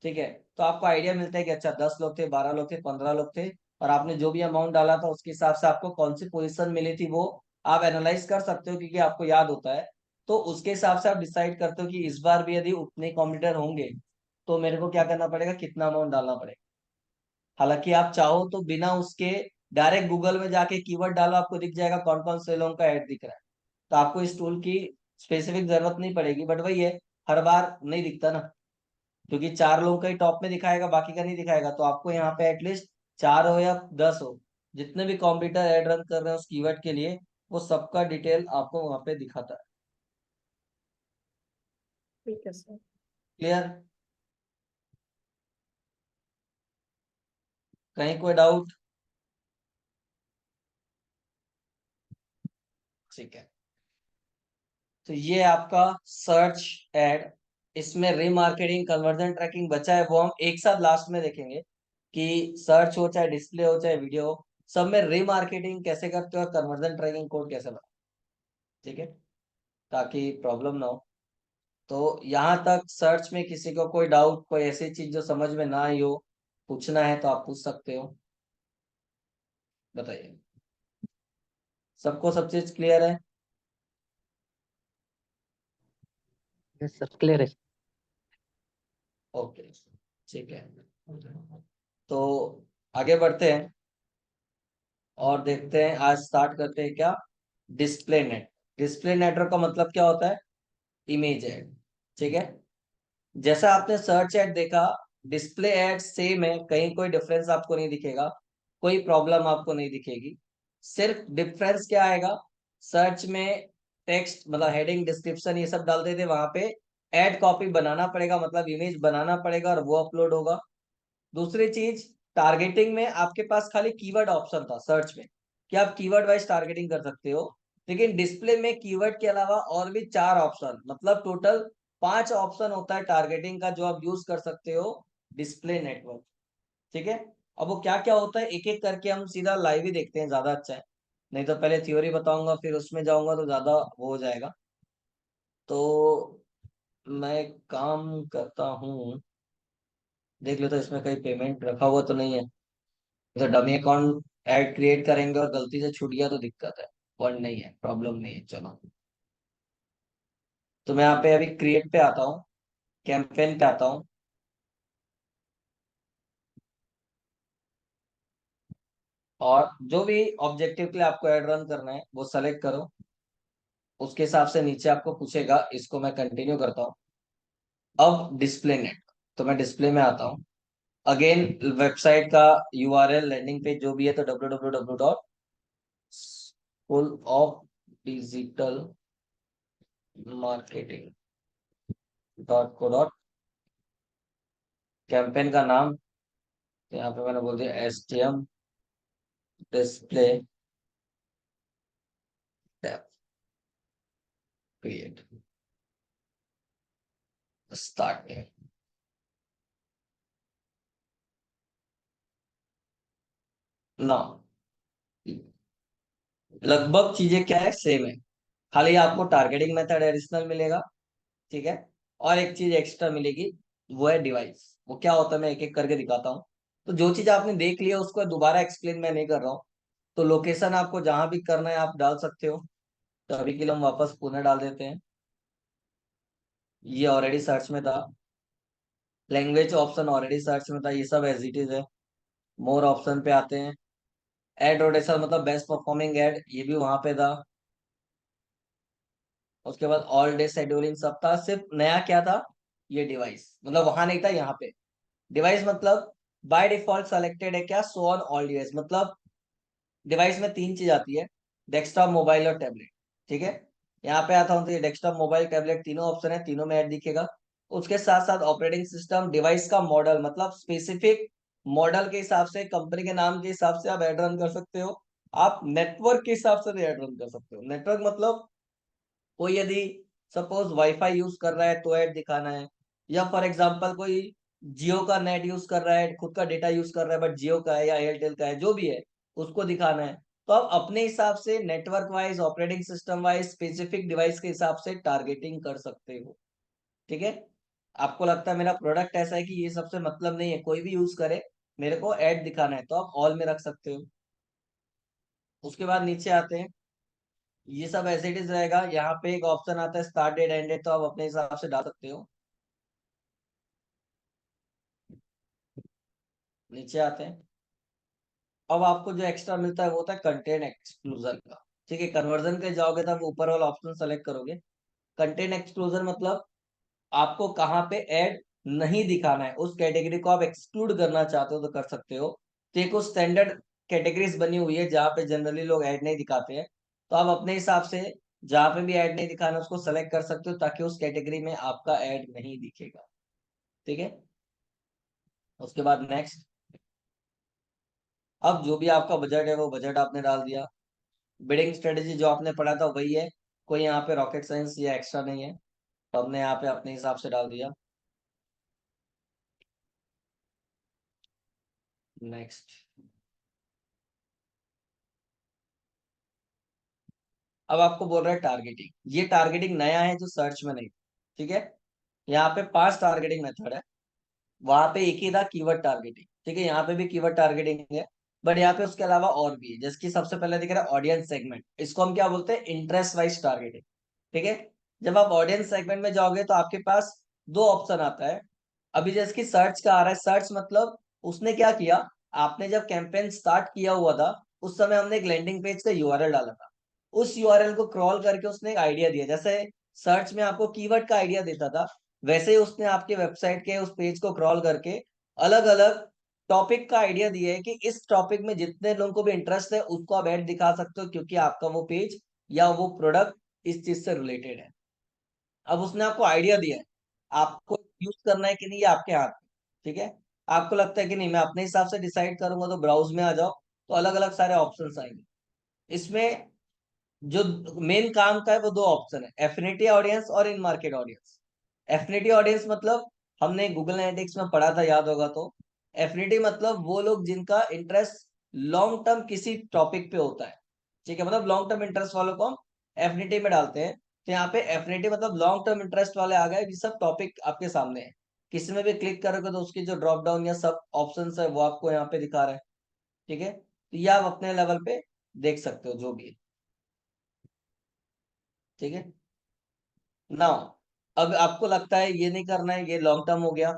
ठीक है। तो आपको आइडिया मिलता है कि अच्छा 10 लोग थे, 12 लोग थे, 15 लोग थे, और आपने जो भी अमाउंट डाला था उसके हिसाब से आपको कौन सी पोजीशन मिली थी, वो आप एनालाइज कर सकते हो क्योंकि आपको याद होता है। तो उसके हिसाब से आप डिसाइड करते हो कि इस बार भी यदि उतने कॉम्पिटिटर होंगे तो मेरे को क्या करना पड़ेगा, कितना अमाउंट डालना पड़ेगा। हालांकि आप चाहो तो बिना उसके डायरेक्ट गूगल में जाके कीवर्ड डालो, आपको दिख जाएगा कौन कौन से लोगों का ऐड दिख रहा है। तो आपको इस टूल की स्पेसिफिक जरूरत नहीं पड़ेगी, बट वही है, हर बार नहीं दिखता ना, क्योंकि 4 लोगों का ही टॉप में दिखाएगा, बाकी का नहीं दिखाएगा। तो आपको यहाँ पे एटलीस्ट 4 हो या 10 हो, जितने भी कॉम्पिटिटर ऐड रन कर रहे हैं उस कीवर्ड के लिए, वो सबका डिटेल आपको वहां पे दिखाता है। ठीक है सर। क्लियर? कहीं कोई डाउट? ठीक है। तो ये आपका सर्च एड, इसमें रीमार्केटिंग, कन्वर्जन ट्रैकिंग बचा है, वो हम एक साथ लास्ट में देखेंगे कि सर्च हो चाहे डिस्प्ले हो चाहे वीडियो हो, सब में रीमार्केटिंग कैसे करते हो और कन्वर्जन ट्रैकिंग कोड कैसे बनाते हो। ठीक है, ताकि प्रॉब्लम ना हो। तो यहाँ तक सर्च में किसी को कोई डाउट, कोई ऐसी चीज जो समझ में ना आई हो, पूछना है तो आप पूछ सकते हो। बताइए, सबको सब चीज क्लियर है? यस सर, क्लियर है। ओके, ठीक है। तो आगे बढ़ते हैं और देखते हैं, आज स्टार्ट करते हैं क्या, डिस्प्ले नेट। डिस्प्ले नेटवर्क का मतलब क्या होता है? Image add. ठीक है। जैसा आपने सर्च ऐड देखा, डिस्प्ले ऐड सेम है, कहीं कोई डिफरेंस आपको नहीं दिखेगा, कोई प्रॉब्लम आपको नहीं दिखेगी। सिर्फ डिफरेंस क्या आएगा, सर्च में टेक्स्ट मतलब हेडिंग डिस्क्रिप्शन ये सब डालते थे, वहां पे ऐड कॉपी बनाना पड़ेगा, मतलब इमेज बनाना पड़ेगा और वो अपलोड होगा। दूसरी चीज, टारगेटिंग में आपके पास खाली कीवर्ड ऑप्शन था सर्च में, कि आप कीवर्ड वाइज टारगेटिंग कर सकते हो। लेकिन डिस्प्ले में कीवर्ड के अलावा और भी 4 ऑप्शन, मतलब टोटल 5 ऑप्शन होता है टारगेटिंग का, जो आप यूज कर सकते हो डिस्प्ले नेटवर्क। ठीक है। अब वो क्या क्या होता है एक एक करके हम सीधा लाइव ही देखते हैं, ज्यादा अच्छा है। नहीं तो पहले थ्योरी बताऊंगा फिर उसमें जाऊंगा तो ज्यादा वो हो जाएगा। तो मैं काम करता हूँ, देख लो तो इसमें कहीं पेमेंट रखा हुआ तो नहीं है। तो डमी अकाउंट ऐड क्रिएट करेंगे और गलती से छूट गया तो दिक्कत है, फंड नहीं है, प्रॉब्लम नहीं है। चलो, तो मैं यहाँ पे अभी क्रिएट पे आता हूँ, कैंपेन पे आता हूँ, और जो भी ऑब्जेक्टिव के लिए आपको ऐड रन करना है वो सेलेक्ट करो। उसके हिसाब से नीचे आपको पूछेगा, इसको मैं कंटिन्यू करता हूँ। अब डिस्प्ले नेट, तो मैं डिस्प्ले में आता हूँ। अगेन वेबसाइट का यूआरएल, लैंडिंग पेज जो भी है, तो www.schoolofdigitalmarketing.co. कैंपेन का नाम, तो यहाँ पे मैंने बोल दिया STM display tab, create, start. ना, लगभग चीजें क्या है, सेम है, खाली आपको टारगेटिंग मेथड एडिशनल मिलेगा। ठीक है। और एक चीज एक्स्ट्रा मिलेगी, वो है डिवाइस। वो क्या होता है मैं एक एक करके दिखाता हूँ। तो जो चीज आपने देख लिया उसको दोबारा एक्सप्लेन मैं नहीं कर रहा हूँ। तो लोकेशन आपको जहां भी करना है आप डाल सकते हो। तो अभी के लिए हम वापस पुणे डाल देते हैं, ये ऑलरेडी सर्च में था। लैंग्वेज ऑप्शन ऑलरेडी सर्च में था, ये सब एज इट इज है। मोर ऑप्शन पे आते हैं, एड रोटेशन मतलब बेस्ट परफॉर्मिंग एड, ये भी वहां पे था। उसके बाद ऑल डे शेड्यूलिंग सब था, सिर्फ नया क्या था, ये डिवाइस, मतलब वहां नहीं था, यहाँ पे डिवाइस मतलब बाय डिफॉल्ट सेलेक्टेड है क्या, सो ऑन ऑल डिवाइस, मतलब डिवाइस में 3 चीज आती है, डेस्कटॉप, मोबाइल और टैबलेट। ठीक है। यहाँ पे आता हूँ तो ये डेस्कटॉप, मोबाइल, टैबलेट तीनों ऑप्शन है, तीनों में ऐड दिखेगा। उसके साथ साथ ऑपरेटिंग सिस्टम, डिवाइस का मॉडल, मतलब स्पेसिफिक मॉडल के हिसाब से, कंपनी के नाम के हिसाब से आप ऐड रन कर सकते हो। आप नेटवर्क के हिसाब से भी ऐड रन कर सकते हो। नेटवर्क मतलब कोई यदि सपोज वाईफाई यूज कर रहा है तो ऐड दिखाना है, या फॉर एग्जांपल कोई जियो का नेट यूज कर रहा है, खुद का डेटा यूज कर रहा है बट जियो का है या एयरटेल का है, जो भी है उसको दिखाना है। तो आप अपने हिसाब से network wise, operating system wise, specific device के हिसाब से टारगेटिंग कर सकते हो। ठीक है। आपको लगता है मेरा प्रोडक्ट ऐसा है कि ये सबसे मतलब नहीं है, कोई भी यूज करे, मेरे को ऐड दिखाना है, तो आप ऑल में रख सकते हो। उसके बाद नीचे आते हैं, ये सब एज इट इज रहेगा। यहाँ पे एक ऑप्शन आता है स्टार्ट डेट एंड डेट, तो आप अपने हिसाब से डाल सकते हो। नीचे आते हैं, अब आपको जो एक्स्ट्रा मिलता है वो होता है कंटेंट एक्सक्लूजन का। ठीक है, कन्वर्जन के जाओगे तो आप ऊपर वाला ऑप्शन सेलेक्ट करोगे। कंटेंट एक्सक्लूजन मतलब आपको कहाँ पे ऐड नहीं दिखाना है, उस कैटेगरी को आप एक्सक्लूड करना चाहते हो तो कर सकते हो। तो एक स्टैंडर्ड कैटेगरीज बनी हुई है जहाँ पे जनरली लोग ऐड नहीं दिखाते हैं, तो आप अपने हिसाब से जहाँ पे भी ऐड नहीं दिखाना उसको सेलेक्ट कर सकते हो, ताकि उस कैटेगरी में आपका ऐड नहीं दिखेगा। ठीक है। उसके बाद नेक्स्ट, अब जो भी आपका बजट है वो बजट आपने डाल दिया। बिडिंग स्ट्रेटेजी जो आपने पढ़ा था वही है, कोई यहाँ पे रॉकेट साइंस या एक्स्ट्रा नहीं है, तो हमने यहाँ पे अपने हिसाब से डाल दिया। नेक्स्ट, अब आपको बोल रहा है टारगेटिंग। ये टारगेटिंग नया है जो सर्च में नहीं। ठीक है, यहाँ पे 5 टारगेटिंग मेथड है, वहां पे एक ही था कीवर्ड टारगेटिंग। ठीक है, यहाँ पे भी कीवर्ड टारगेटिंग है, बट यहाँ पे उसके अलावा और भी है। जैसे कि सबसे पहले दिख रहा है ऑडियंस सेगमेंट, इसको हम क्या बोलते हैं, इंटरेस्ट वाइज टारगेटिंग। ठीक है, जब आप ऑडियंस सेगमेंट में जाओगे तो आपके पास दो ऑप्शन आता है। अभी जैसे कि सर्च का आ रहा है, सर्च मतलब उसने क्या किया, आपने जब कैंपेन स्टार्ट किया हुआ था उस समय हमने एक लैंडिंग पेज का यूआरएल डाला था, उस यूआरएल को क्रॉल करके उसने एक आइडिया दिया। जैसे सर्च में आपको कीवर्ड का आइडिया देता था, वैसे ही उसने आपके वेबसाइट के उस पेज को क्रॉल करके अलग अलग टॉपिक का आइडिया दिया है कि इस टॉपिक में जितने लोगों को भी इंटरेस्ट है उसको आप ऐड दिखा सकते हो, क्योंकि आपका वो पेज या वो प्रोडक्ट इस चीज से रिलेटेड है। अब उसने आपको आइडिया दिया है, आपको यूज करना है कि नहीं ये आपके हाथ में। ठीक है, आपको लगता है कि नहीं मैं अपने हिसाब से डिसाइड करूंगा, तो ब्राउज में आ जाओ, तो अलग अलग सारे ऑप्शंस आएंगे। इसमें जो मेन काम का है वो दो ऑप्शन है, एफिनिटी ऑडियंस और इन मार्केट ऑडियंस। एफिनिटी ऑडियंस मतलब हमने गूगल एनालिटिक्स में पढ़ा था, याद होगा तो। एफिनिटी मतलब वो लोग जिनका इंटरेस्ट लॉन्ग टर्म किसी टॉपिक पे होता है। ठीक है, मतलब लॉन्ग टर्म इंटरेस्ट वालों को हम एफिनिटी में डालते हैं। तो यहाँ पे एफिनिटी मतलब लॉन्ग टर्म इंटरेस्ट वाले आ गए, ये सब टॉपिक आपके सामने है। किसी में भी क्लिक करोगे तो उसकी जो ड्रॉप डाउन या सब ऑप्शन है वो आपको यहाँ पे दिखा रहा है। ठीक है, तो ये आप अपने लेवल पे देख सकते हो जो भी है। ठीक है ना। अब आपको लगता है ये नहीं करना है, ये लॉन्ग टर्म हो गया,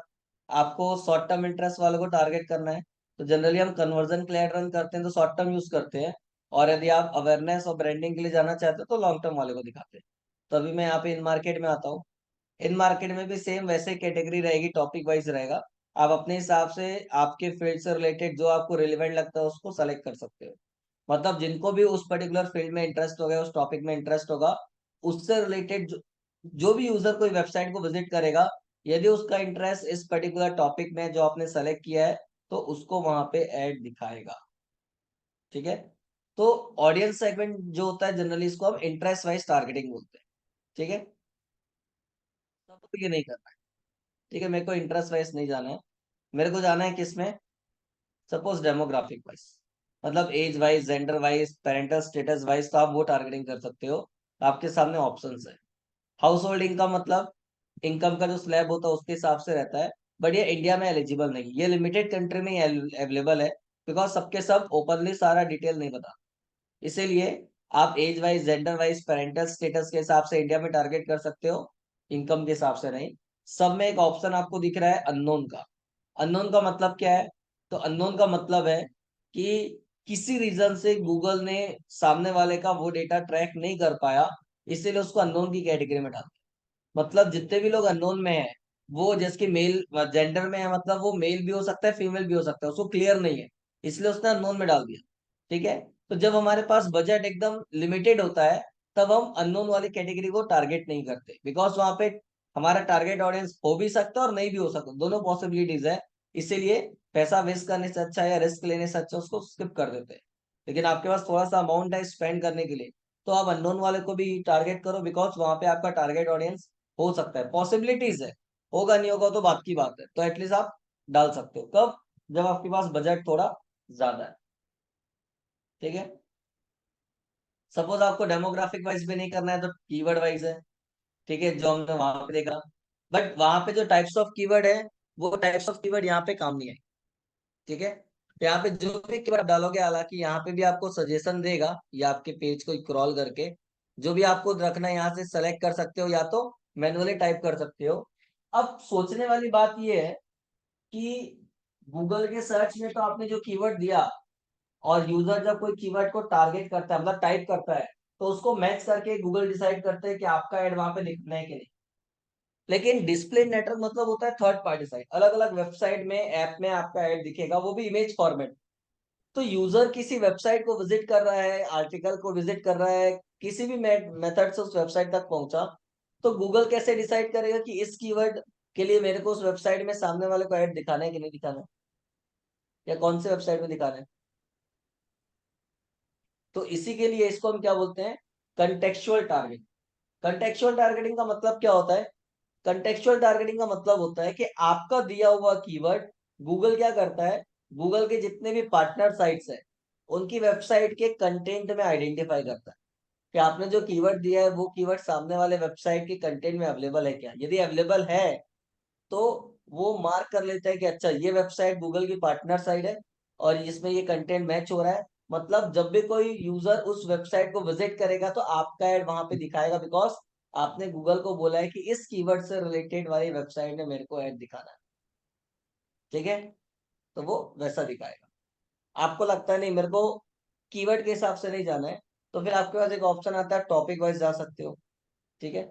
आपको शॉर्ट टर्म इंटरेस्ट वालों को टारगेट करना है, तो जनरली हम कन्वर्जन के लिए ad रन करते हैं तो शॉर्ट टर्म यूज करते हैं। और यदि आप अवेयरनेस और ब्रांडिंग के लिए जाना चाहते हो तो लॉन्ग टर्म वाले को दिखाते हैं। तो अभी मैं यहाँ पे इन मार्केट में आता हूँ। इन मार्केट में भी सेम वैसे कैटेगरी रहेगी, टॉपिक वाइज रहेगा। आप अपने हिसाब से आपके फील्ड से रिलेटेड जो आपको रिलेवेंट लगता है उसको सेलेक्ट कर सकते हो। मतलब जिनको भी उस पर्टिकुलर फील्ड में इंटरेस्ट होगा, उस टॉपिक में इंटरेस्ट होगा, उससे रिलेटेड जो भी यूजर कोई वेबसाइट को विजिट करेगा, यदि उसका इंटरेस्ट इस पर्टिकुलर टॉपिक में जो आपने सेलेक्ट किया है, तो उसको वहां पे ऐड दिखाएगा। ठीक है, तो ऑडियंस सेगमेंट जो होता है जनरली इसको हम इंटरेस्ट वाइज टारगेटिंग बोलते हैं। ठीक है, सबको ये नहीं करना है। ठीक है, मेरे को इंटरेस्ट वाइज नहीं जाना है, मेरे को जाना है किसमें, सपोज डेमोग्राफिक वाइज, मतलब age wise, gender wise, parental status wise, तो आप वो टारगेटिंग कर सकते हो। आपके सामने ऑप्शंस है। हाउस होल्ड इनकम मतलब इनकम का जो स्लैब होता है उसके हिसाब से रहता है, बट ये इंडिया में एलिजिबल नहीं, ये लिमिटेड कंट्री में अवेलेबल है, बिकॉज सबके सब ओपनली सारा डिटेल नहीं बता। इसीलिए आप age wise, gender wise, parental status के हिसाब से इंडिया में टारगेट कर सकते हो, इनकम के हिसाब से नहीं। सब में एक ऑप्शन आपको दिख रहा है अननोन का। अननोन का मतलब क्या है, तो अननोन का मतलब है कि किसी रीजन से गूगल ने सामने वाले का वो डेटा ट्रैक नहीं कर पाया, इसीलिए उसको अननोन की कैटेगरी में डाल। मतलब जितने भी लोग अननोन में है, वो जिसके मेल जेंडर में है, मतलब वो मेल भी हो सकता है फीमेल भी हो सकता है, उसको क्लियर नहीं है, इसलिए उसने अननोन में डाल दिया। ठीक है, तो जब हमारे पास बजट एकदम लिमिटेड होता है, तब हम अननोन वाली कैटेगरी को टारगेट नहीं करते, बिकॉज वहां पे हमारा टारगेट ऑडियंस हो भी सकता है और नहीं भी हो सकता, दोनों पॉसिबिलिटीज है। इसीलिए पैसा वेस्ट करने से अच्छा या रिस्क लेने से अच्छा उसको स्किप कर देते हैं। लेकिन आपके पास थोड़ा सा अमाउंट है स्पेंड करने के लिए, तो आप अननोन वाले को भी टारगेट करो, बिकॉज वहां पे आपका टारगेट ऑडियंस हो सकता है, पॉसिबिलिटीज है, होगा नहीं होगा तो बात की बात है। तो एटलीस्ट आप डाल सकते हो, कब? जब आपके पास बजट थोड़ा ज्यादा है, ठीक है। सपोज आपको डेमोग्राफिक वाइज भी नहीं करना है तो कीवर्ड वाइज है, ठीक है, जो हमने वहां पे देखा। बट वहां पे जो टाइप्स ऑफ कीवर्ड है, वो टाइप्स ऑफ कीवर्ड यहाँ पे काम नहीं है, ठीक है। तो यहाँ पे जो भी कीवर्ड आप डालोगे, हालांकि यहाँ पे भी आपको सजेशन देगा, या आपके पेज को क्रॉल करके जो भी आपको रखना है यहाँ से सेलेक्ट कर सकते हो, या तो मैनुअली टाइप कर सकते हो। अब सोचने वाली बात ये है कि गूगल के सर्च में तो आपने जो कीवर्ड दिया, और यूजर जब कोई कीवर्ड को टारगेट करता है, मतलब टाइप करता है, तो उसको मैच करके गूगल डिसाइड करते हैं कि आपका ऐड वहां पे दिखना है कि नहीं। लेकिन डिस्प्ले नेटवर्क मतलब होता है थर्ड पार्टी साइट, अलग अलग वेबसाइट में, ऐप में आपका ऐड दिखेगा, वो भी इमेज फॉर्मेट। तो यूजर किसी वेबसाइट को विजिट कर रहा है, आर्टिकल को विजिट कर रहा है, किसी भी मेथड से उस वेबसाइट तक पहुंचा, तो गूगल कैसे डिसाइड करेगा कि इस कीवर्ड के लिए मेरे को उस वेबसाइट में सामने वाले को ऐड दिखाना है कि नहीं दिखाना है, या कौन से वेबसाइट में दिखाना है। तो इसी के लिए इसको हम क्या बोलते हैं? Contextual target. कंटेक्चुअल टारगेटिंग का मतलब क्या होता है? कंटेक्चुअल टारगेटिंग का मतलब होता है कि आपका दिया हुआ कीवर्ड गूगल क्या करता है, गूगल के जितने भी पार्टनर साइट्स है उनकी वेबसाइट के कंटेंट में आइडेंटिफाई करता है कि आपने जो कीवर्ड दिया है वो कीवर्ड सामने वाले वेबसाइट के कंटेंट में अवेलेबल है क्या। यदि अवेलेबल है तो वो मार्क कर लेता है कि अच्छा, ये वेबसाइट गूगल की पार्टनर साइट है और इसमें ये कंटेंट मैच हो रहा है। मतलब जब भी कोई यूजर उस वेबसाइट को विजिट करेगा तो आपका ऐड वहां पे दिखाएगा, बिकॉज आपने गूगल को बोला है कि इस कीवर्ड से रिलेटेड वाली वेबसाइट में मेरे को ऐड दिखाना है, ठीक है। तो वो वैसा दिखाएगा। आपको लगता है नहीं मेरे को कीवर्ड के हिसाब से नहीं जाना है, तो फिर आपके पास एक ऑप्शन आता है, टॉपिक वाइज जा सकते हो, ठीक है।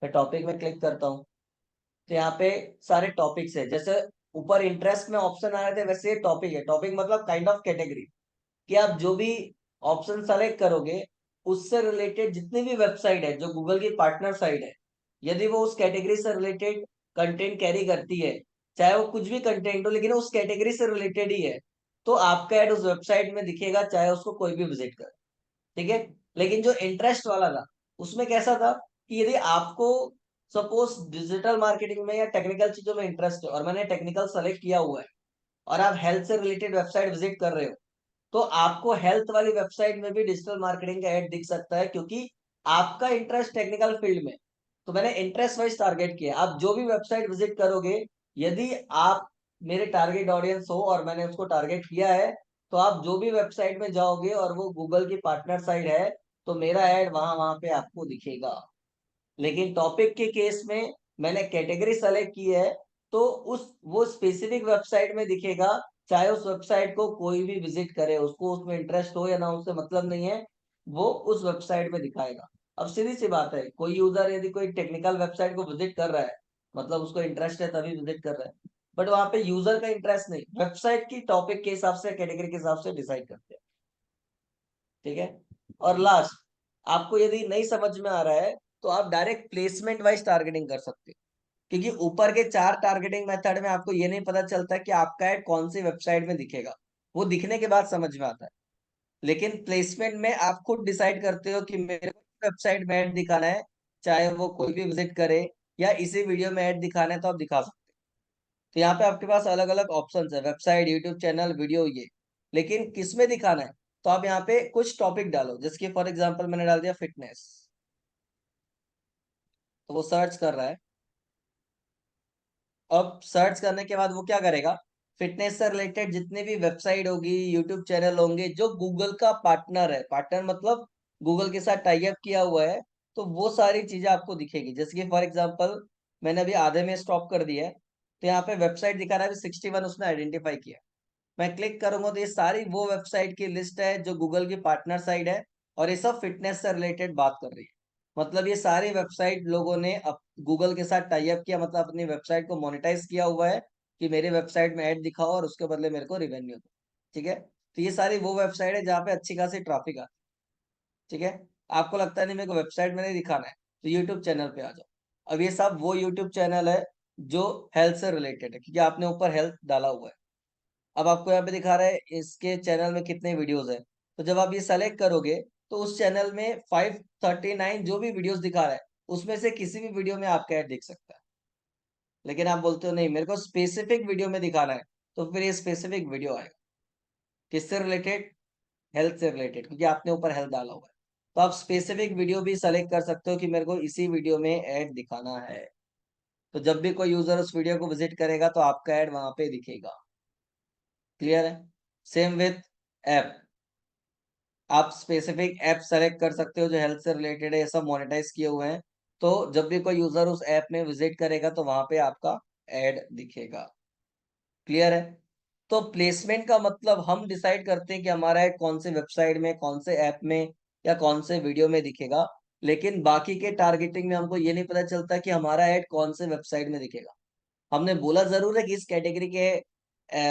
मैं टॉपिक में क्लिक करता हूँ, तो यहाँ पे सारे टॉपिक्स है। जैसे ऊपर इंटरेस्ट में ऑप्शन आ रहे थे, वैसे ये टॉपिक है। टॉपिक मतलब काइंड ऑफ कैटेगरी, कि आप जो भी ऑप्शन सेलेक्ट करोगे उससे रिलेटेड जितनी भी वेबसाइट है जो गूगल की पार्टनर साइट है, यदि वो उस कैटेगरी से रिलेटेड कंटेंट कैरी करती है, चाहे वो कुछ भी कंटेंट हो लेकिन उस कैटेगरी से रिलेटेड ही है, तो आपका ऐड उस वेबसाइट में दिखेगा, चाहे उसको कोई भी विजिट करे, ठीक है। लेकिन जो इंटरेस्ट वाला था उसमें कैसा था कि यदि आपको सपोज डिजिटल मार्केटिंग में या टेक्निकल चीजों में इंटरेस्ट है, और मैंने टेक्निकल सेलेक्ट किया हुआ है, और आप हेल्थ से रिलेटेड वेबसाइट विजिट कर रहे हो, तो आपको हेल्थ वाली वेबसाइट में भी डिजिटल मार्केटिंग का ऐड दिख सकता है, क्योंकि आपका इंटरेस्ट टेक्निकल फील्ड में। तो मैंने इंटरेस्ट वाइज टारगेट किया। आप जो भी वेबसाइट विजिट करोगे, यदि आप मेरे टारगेट ऑडियंस हो और मैंने उसको टारगेट किया है, तो आप जो भी वेबसाइट में जाओगे और वो गूगल की पार्टनर साइट है, तो मेरा ऐड वहां वहां पे आपको दिखेगा। लेकिन टॉपिक के केस में मैंने कैटेगरी सेलेक्ट की है, तो उस वो स्पेसिफिक वेबसाइट में दिखेगा, चाहे उस वेबसाइट को कोई भी विजिट करे, उसको उसमें इंटरेस्ट हो या ना, उससे मतलब नहीं है, वो उस वेबसाइट में दिखाएगा। अब सीधी सी बात है, कोई यूजर यदि कोई टेक्निकल वेबसाइट को विजिट कर रहा है, मतलब उसको इंटरेस्ट है तभी विजिट कर रहा है, बट वहां पे यूजर का इंटरेस्ट नहीं, वेबसाइट की टॉपिक के हिसाब से, कैटेगरी के हिसाब से डिसाइड करते हैं, ठीक है। और लास्ट, आपको यदि नहीं समझ में आ रहा है तो आप डायरेक्ट प्लेसमेंट वाइज टारगेटिंग कर सकते हैं, क्योंकि ऊपर के 4 टारगेटिंग मेथड में आपको ये नहीं पता चलता कि आपका ऐड कौन सी वेबसाइट में दिखेगा, वो दिखने के बाद समझ में आता है। लेकिन प्लेसमेंट में आप खुद डिसाइड करते हो कि मेरे को वेबसाइट में ऐड दिखाना है, चाहे वो कोई भी विजिट करे, या इसी वीडियो में ऐड दिखाना है तो आप दिखा सकते हैं। तो यहाँ पे आपके पास अलग अलग ऑप्शन है, वेबसाइट, यूट्यूब चैनल, वीडियो, ये। लेकिन किस में दिखाना है, तो आप यहाँ पे कुछ टॉपिक डालो, जिसके फॉर एग्जाम्पल मैंने डाल दिया फिटनेस, तो वो सर्च कर रहा है। अब सर्च करने के बाद वो क्या करेगा, फिटनेस से रिलेटेड जितने भी वेबसाइट होगी, यूट्यूब चैनल होंगे जो गूगल का पार्टनर है, पार्टनर मतलब गूगल के साथ टाई अप किया हुआ है, तो वो सारी चीजें आपको दिखेगी। जैसे कि फॉर एग्जांपल मैंने अभी आधे में स्टॉप कर दिया है, तो यहाँ पे वेबसाइट दिखा रहा है 61 उसने आइडेंटिफाई किया। मैं क्लिक करूंगा तो ये सारी वो वेबसाइट की लिस्ट है जो गूगल की पार्टनर साइट है, और ये सब फिटनेस से रिलेटेड बात कर रही है। मतलब ये सारी वेबसाइट लोगों ने गूगल के साथ टाई अप किया, मतलब अपनी वेबसाइट को मोनेटाइज किया हुआ है कि मेरे वेबसाइट में ऐड दिखाओ और उसके बदले मेरे को रिवेन्यू दो, ठीक है। तो ये सारी वो वेबसाइट है जहाँ पे अच्छी खासी ट्रैफिक आती है, ठीक है। आपको लगता है नहीं मेरे को वेबसाइट में नहीं दिखाना है, तो यूट्यूब चैनल पे आ जाओ। अब ये सब वो यूट्यूब चैनल है जो हेल्थ से रिलेटेड है, क्योंकि आपने ऊपर हेल्थ डाला हुआ है। अब आपको यहाँ पे दिखा रहा है इसके चैनल में कितने वीडियोस है, तो जब आप ये सेलेक्ट करोगे तो उस चैनल में 539 जो भी वीडियोस दिखा रहा है उसमें से किसी भी वीडियो में आपका ऐड दिख सकता है। लेकिन आप बोलते हो नहीं मेरे को स्पेसिफिक वीडियो में दिखाना है, तो फिर ये स्पेसिफिक वीडियो आएगा। किससे रिलेटेड? हेल्थ से रिलेटेड, क्योंकि आपने ऊपर हेल्थ डाला हुआ है। तो आप स्पेसिफिक वीडियो भी सेलेक्ट कर सकते हो कि मेरे को इसी वीडियो में ऐड दिखाना है। तो जब भी कोई यूजर उस वीडियो को विजिट करेगा तो आपका ऐड वहां पे दिखेगा। क्लियर है? सेम विथ ऐप, आप स्पेसिफिक ऐप सेलेक्ट कर सकते हो जो हेल्थ से रिलेटेड है, ये सब मोनेटाइज किए हुए हैं। तो जब भी कोई यूजर उस ऐप में विजिट करेगा तो वहां पे आपका ऐड दिखेगा। क्लियर है? तो प्लेसमेंट का मतलब हम डिसाइड करते हैं कि हमारा ऐड कौन से वेबसाइट में, कौन से ऐप में या कौन से वीडियो में दिखेगा। लेकिन बाकी के टारगेटिंग में हमको ये नहीं पता चलता कि हमारा ऐड कौन से वेबसाइट में दिखेगा। हमने बोला जरूर है कि इस कैटेगरी के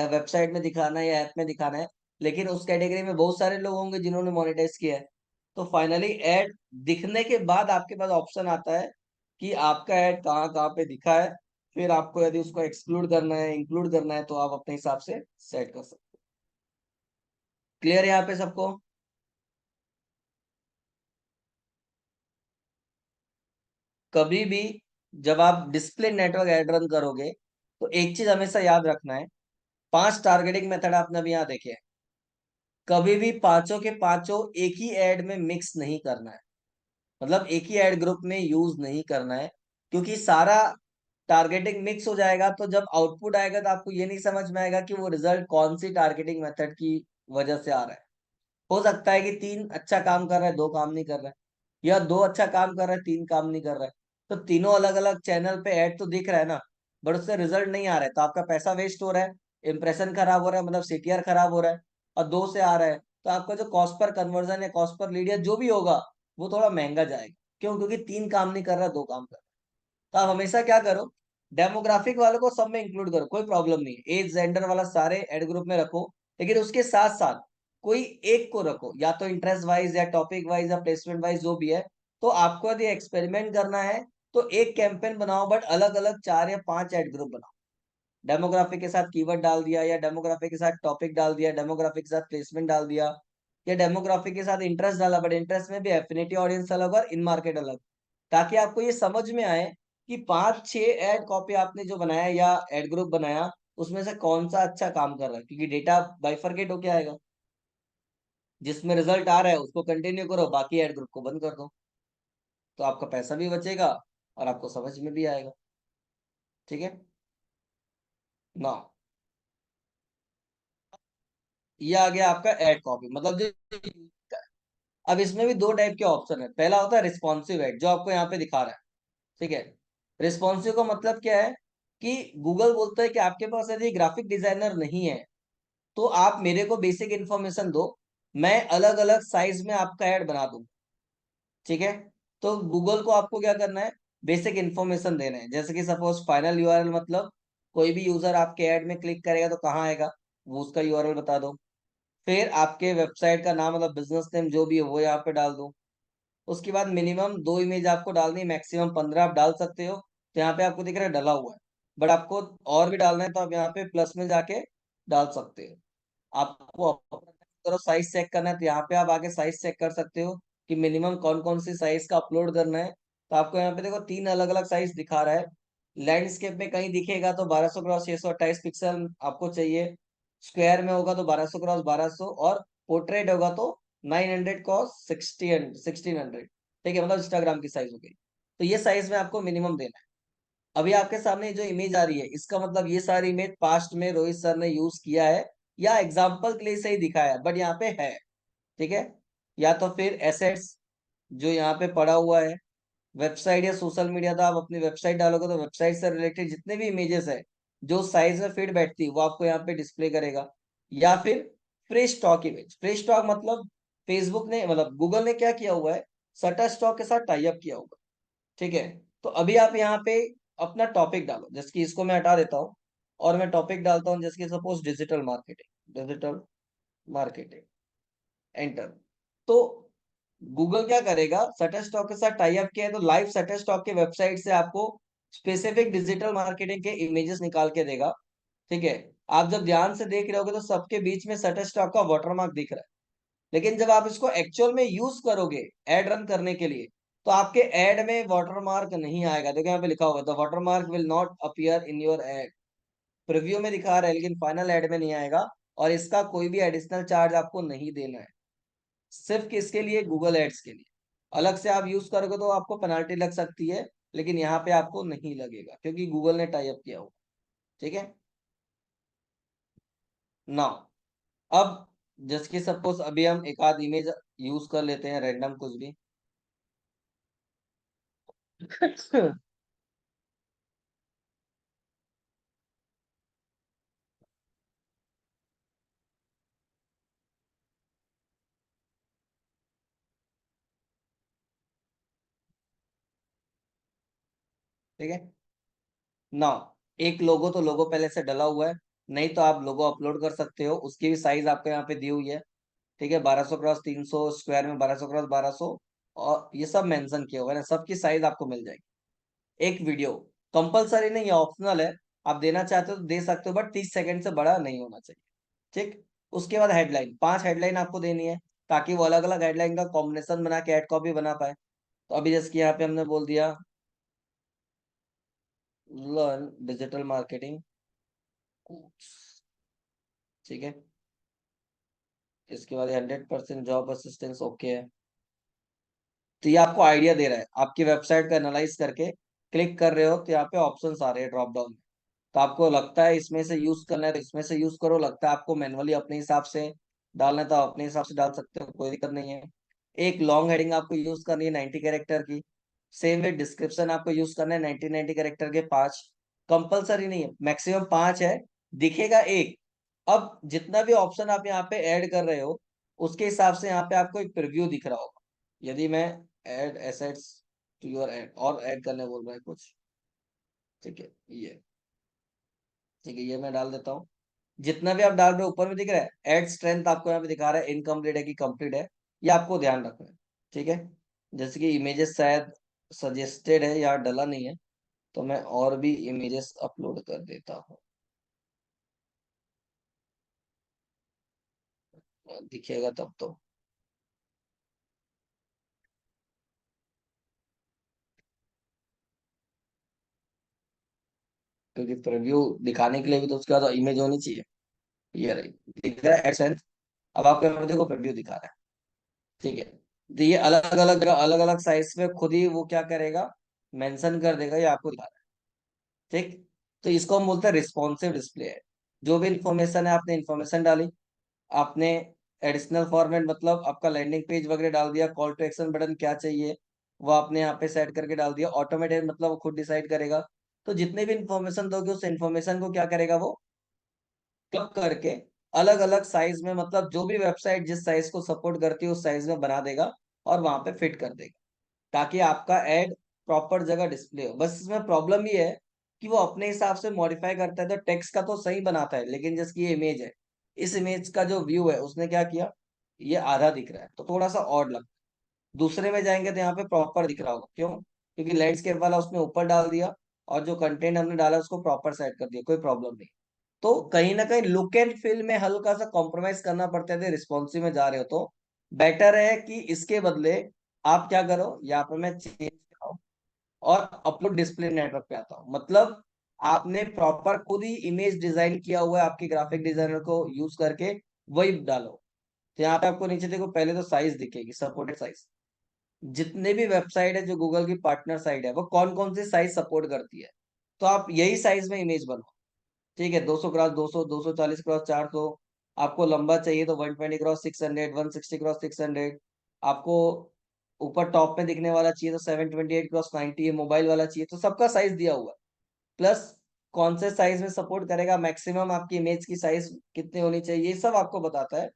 वेबसाइट में दिखाना है या ऐप में दिखाना है, लेकिन उस कैटेगरी में बहुत सारे लोग होंगे जिन्होंने मोनेटाइज किया है। तो फाइनली ऐड दिखने के बाद आपके पास ऑप्शन आता है कि आपका ऐड कहाँ कहाँ पे दिखा है। फिर आपको यदि उसको एक्सक्लूड करना है, इंक्लूड करना है, तो आप अपने हिसाब से सेट कर सकते हो। क्लियर है यहाँ पे सबको? कभी भी जब आप डिस्प्ले नेटवर्क ऐड रन करोगे तो एक चीज हमेशा याद रखना है, 5 टारगेटिंग मेथड आपने अभी यहाँ देखे हैं, कभी भी पांचों के पांचों एक ही एड में मिक्स नहीं करना है। मतलब एक ही एड ग्रुप में यूज नहीं करना है, क्योंकि सारा टारगेटिंग मिक्स हो जाएगा तो जब आउटपुट आएगा तो आपको ये नहीं समझ में आएगा कि वो रिजल्ट कौन सी टारगेटिंग मेथड की वजह से आ रहा है। हो सकता है कि 3 अच्छा काम कर रहा है, 2 काम नहीं कर रहा है, या 2 अच्छा काम कर रहा है, 3 काम नहीं कर रहा है। तो तीनों अलग अलग चैनल पे ऐड तो दिख रहा है ना, बट उससे रिजल्ट नहीं आ रहा है, तो आपका पैसा वेस्ट हो रहा है, इंप्रेशन खराब हो रहा है, मतलब सीटीआर खराब हो रहा है। और 2 से आ रहा है तो आपका जो कॉस्ट पर कन्वर्जन या कॉस्ट पर लीड या जो भी होगा वो थोड़ा महंगा जाएगा। क्यों? क्योंकि 3 काम नहीं कर रहा, 2 काम कर रहा है। तो आप हमेशा क्या करो, डेमोग्राफिक वालों को सब में इंक्लूड करो, कोई प्रॉब्लम नहीं है, एज जेंडर वाला सारे एड ग्रुप में रखो। लेकिन उसके साथ साथ कोई एक को रखो, या तो इंटरेस्ट वाइज या टॉपिक वाइज या प्लेसमेंट वाइज जो भी है। तो आपको यदि एक्सपेरिमेंट करना है तो एक कैंपेन बनाओ, बट अलग अलग 4 या 5 एड ग्रुप बनाओ। डेमोग्राफिक के साथ कीवर्ड डाल दिया, या डेमोग्राफिक के साथ टॉपिक डाल दिया, डेमोग्राफिक के साथ प्लेसमेंट डाल दिया, या डेमोग्राफिक के साथ इंटरेस्ट डाला, बट इंटरेस्ट में भी एफिनिटी ऑडियंस अलग और इन मार्केट अलग। ताकि आपको ये समझ में आए कि 5-6 एड कॉपी आपने जो बनाया या एड ग्रुप बनाया उसमें से कौन सा अच्छा काम कर रहा है, क्योंकि डेटा बाइफरकेट होके आएगा। जिसमें रिजल्ट आ रहा है उसको कंटिन्यू करो, बाकी एड ग्रुप को बंद कर दो। तो आपका पैसा भी बचेगा और आपको समझ में भी आएगा। ठीक है ना? ये आ गया आपका एड कॉपी, मतलब जो। अब इसमें भी 2 टाइप के ऑप्शन है। पहला होता है रिस्पॉन्सिव एड, जो आपको यहाँ पे दिखा रहा है। ठीक है? रिस्पॉन्सिव का मतलब क्या है कि गूगल बोलता है कि आपके पास यदि ग्राफिक डिजाइनर नहीं है तो आप मेरे को बेसिक इन्फॉर्मेशन दो, मैं अलग अलग साइज में आपका ऐड बना दूं। ठीक है? तो गूगल को आपको क्या करना है, बेसिक इन्फॉर्मेशन देना है। जैसे कि सपोज फाइनल यूआरएल, मतलब कोई भी यूजर आपके ऐड में क्लिक करेगा तो कहाँ आएगा, वो उसका यूआरएल बता दो। फिर आपके वेबसाइट का नाम, मतलब बिजनेस नेम जो भी है वो यहाँ पे डाल दो। उसके बाद मिनिमम 2 इमेज आपको डालनी, मैक्सिमम 15 आप डाल सकते हो। तो यहाँ पे आपको दिख रहा है डला हुआ है, बट आपको और भी डालना है तो आप यहाँ पे प्लस में जाके डाल सकते हो। आपको करो साइज चेक करना है तो यहाँ पे आप आके साइज चेक कर सकते हो कि मिनिमम कौन कौन सी साइज का अपलोड करना है। तो आपको यहाँ पे देखो 3 अलग अलग साइज दिखा रहा है। लैंडस्केप में कहीं दिखेगा तो 1200 क्रॉस 628 पिक्सल आपको चाहिए, स्क्वायर में होगा तो 1200 क्रॉस 1200, और पोर्ट्रेट होगा तो 900 क्रॉस 1600। ठीक है? मतलब इंस्टाग्राम की साइज हो गई। तो ये साइज में आपको मिनिमम देना है। अभी आपके सामने जो इमेज आ रही है इसका मतलब ये सारी इमेज पास्ट में रोहित सर ने यूज किया है या एग्जाम्पल के लिए सही दिखाया है, बट यहाँ पे है। ठीक है? या तो फिर एसेट्स जो यहाँ पे पड़ा हुआ है, वेबसाइट या सोशल मीडिया, तो आप अपनी वेबसाइट डालोगे तो वेबसाइट से रिलेटेड जितने भी इमेजेस है जो साइज में फिट बैठती है वो आपको यहाँ पे डिस्प्ले करेगा। या फिर free stock image. Free stock मतलब फेसबुक ने, मतलब गूगल ने क्या किया हुआ है, सटर स्टॉक के साथ टाई अप किया हुआ है। ठीक है? तो अभी आप यहाँ पे अपना टॉपिक डालो, जैसे कि इसको मैं हटा देता हूँ और मैं टॉपिक डालता हूँ, जैसे कि suppose digital marketing. Digital marketing, enter. तो गूगल क्या करेगा, शटरस्टॉक के साथ टाई अप किया है तो लाइव शटरस्टॉक के वेबसाइट से आपको स्पेसिफिक डिजिटल मार्केटिंग के इमेजेस निकाल के देगा। ठीक है? आप जब ध्यान से देख रहे होगे तो सबके बीच में शटरस्टॉक का वाटरमार्क दिख रहा है। लेकिन जब आप इसको एक्चुअल में यूज करोगे एड रन करने के लिए, तो आपके एड में वाटरमार्क नहीं आएगा। देखो यहाँ पे लिखा हुआ, the watermark will not appear in your add. Preview में दिखा रहा है लेकिन फाइनल एड में नहीं आएगा, और इसका कोई भी एडिशनल चार्ज आपको नहीं देना है। सिर्फ किसके लिए? गूगल एड्स के लिए। अलग से आप यूज करोगे तो आपको पेनाल्टी लग सकती है, लेकिन यहाँ पे आपको नहीं लगेगा क्योंकि गूगल ने टाई अप किया हुआ। ठीक है ना? अब जैसे कि सपोज अभी हम एक आध इमेज यूज कर लेते हैं, रैंडम कुछ भी। ठीक है ना? एक लोगो, तो लोगो पहले से डला हुआ है, नहीं तो आप लोगो अपलोड कर सकते हो। उसकी भी साइज आपको यहाँ पे दी हुई है। ठीक है, 1200 क्रॉस 300 स्क्वायर में 1200 क्रॉस 1200, और ये सब मेंशन किया हुआ है ना, सबकी साइज आपको मिल जाएगी। एक वीडियो कंपलसरी नहीं है, ऑप्शनल है। आप देना चाहते हो तो दे सकते हो, बट 30 सेकंड से बड़ा नहीं होना चाहिए। ठीक। उसके बाद हेडलाइन, 5 हेडलाइन आपको देनी है, ताकि वो अलग अलग हेडलाइन का कॉम्बिनेशन बना के एड कॉपी बना पाए। तो अभी जैसे कि यहाँ पे हमने बोल दिया, लर्न डिजिटल मार्केटिंग। ठीक है, इसके बाद 100% जॉब असिस्टेंस ओके है। तो ये आपको आइडिया दे रहा है, आपकी वेबसाइट का एनालाइज करके क्लिक कर रहे हो तो यहाँ पे ऑप्शंस आ रहे हैं ड्रॉप डाउन में। तो आपको लगता है इसमें से यूज करना है तो इसमें से यूज करो, लगता है आपको मैनुअली अपने हिसाब से डालना है तो अपने हिसाब से डाल सकते हो, कोई दिक्कत नहीं है। एक लॉन्ग हेडिंग आपको यूज करनी है 90 कैरेक्टर की। सेम वे डिस्क्रिप्शन आपको यूज करना है 90 कैरेक्टर के 5। कंपलसरी नहीं है, मैक्सिमम 5 है, दिखेगा एक। अब जितना भी ऑप्शन आप यहाँ पे ऐड कर रहे हो, उसके हिसाब से यहाँ पे आपको एक प्रीव्यू दिख रहा होगा। यदि मैं add assets to your ad, और ऐड करने बोल रहा है कुछ। ठीक है ये, ठीक है ये मैं डाल देता हूँ। जितना भी आप डाल रहे हो ऊपर में दिख रहा है, एड स्ट्रेंथ आपको यहाँ पे दिखा रहा है, इनकम्प्लीट है कि कंप्लीट है, ये आपको ध्यान रखना है। ठीक है, जैसे कि इमेजेस शायद सजेस्टेड है या डला नहीं है, तो मैं और भी इमेजेस अपलोड कर देता हूँ, दिखेगा तब तो। क्योंकि प्रीव्यू दिखाने के लिए भी तो उसके बाद इमेज होनी चाहिए। ये रही, दिख रहा है एड स्ट्रेंथ। अब आपको यहाँ पे देखो प्रीव्यू दिखा रहा है। ठीक है, तो ये अलग अलग जगह अलग अलग साइज में खुद ही वो क्या करेगा, मेंशन कर देगा, ये आपको दिखा रहा है। ठीक, तो इसको हम बोलते हैं रिस्पॉन्सिव डिस्प्ले है। जो भी इंफॉर्मेशन है, आपने इंफॉर्मेशन डाली, आपने एडिशनल फॉर्मेट मतलब आपका लैंडिंग पेज वगैरह डाल दिया, कॉल टू एक्शन बटन क्या चाहिए वो आपने यहाँ पे सेट करके डाल दिया, ऑटोमेटेड मतलब वो खुद डिसाइड करेगा। तो जितने भी इंफॉर्मेशन दोगे उस इंफॉर्मेशन को क्या करेगा वो, क्लब करके अलग अलग साइज में, मतलब जो भी वेबसाइट जिस साइज को सपोर्ट करती है उस साइज में बना देगा और वहां पे फिट कर देगा, ताकि आपका एड प्रॉपर जगह डिस्प्ले हो। बस इसमें प्रॉब्लम ये है कि वो अपने हिसाब से मॉडिफाई करता है, तो टेक्स्ट का तो सही बनाता है, लेकिन जिसकी ये इमेज है, इस इमेज का जो व्यू है उसने क्या किया, ये आधा दिख रहा है तो थोड़ा सा ऑड लगता है। दूसरे में जाएंगे तो यहाँ पे प्रॉपर दिख रहा होगा, क्यों? क्योंकि लैंडस्केप वाला उसने ऊपर डाल दिया, और जो कंटेंट हमने डाला उसको प्रॉपर सेट कर दिया, कोई प्रॉब्लम नहीं। तो कहीं ना कहीं लुक एंड फील में हल्का सा कॉम्प्रोमाइज करना पड़ता है, रिस्पॉन्सिव में जा रहे हो तो बेटर है कि इसके बदले आप क्या करो, यहाँ पे मैं चेंज कराऊं और अपलोड डिस्प्ले नेटवर्क पे आता हूँ। मतलब आपने प्रॉपर खुद ही इमेज डिजाइन किया हुआ है आपके ग्राफिक डिजाइनर को यूज करके, वही डालो। तो यहाँ पे आपको नीचे देखो, पहले तो साइज दिखेगी, सपोर्टेड साइज। जितने भी वेबसाइट है जो गूगल की पार्टनर साइट है, वो कौन कौन सी साइज सपोर्ट करती है, तो आप यही साइज में इमेज बनाओ। ठीक है, 200 क्रॉस 200, 240 क्रॉस 400। आपको लंबा चाहिए तो 120 क्रॉस 600, 160 क्रॉस 600। आपको ऊपर टॉप में दिखने वाला चाहिए तो 728 क्रॉस 90 है, मोबाइल वाला चाहिए, तो सबका साइज दिया हुआ है। प्लस कौन से साइज में सपोर्ट करेगा, मैक्सिमम आपकी इमेज की साइज कितनी होनी चाहिए, ये सब आपको बताता है।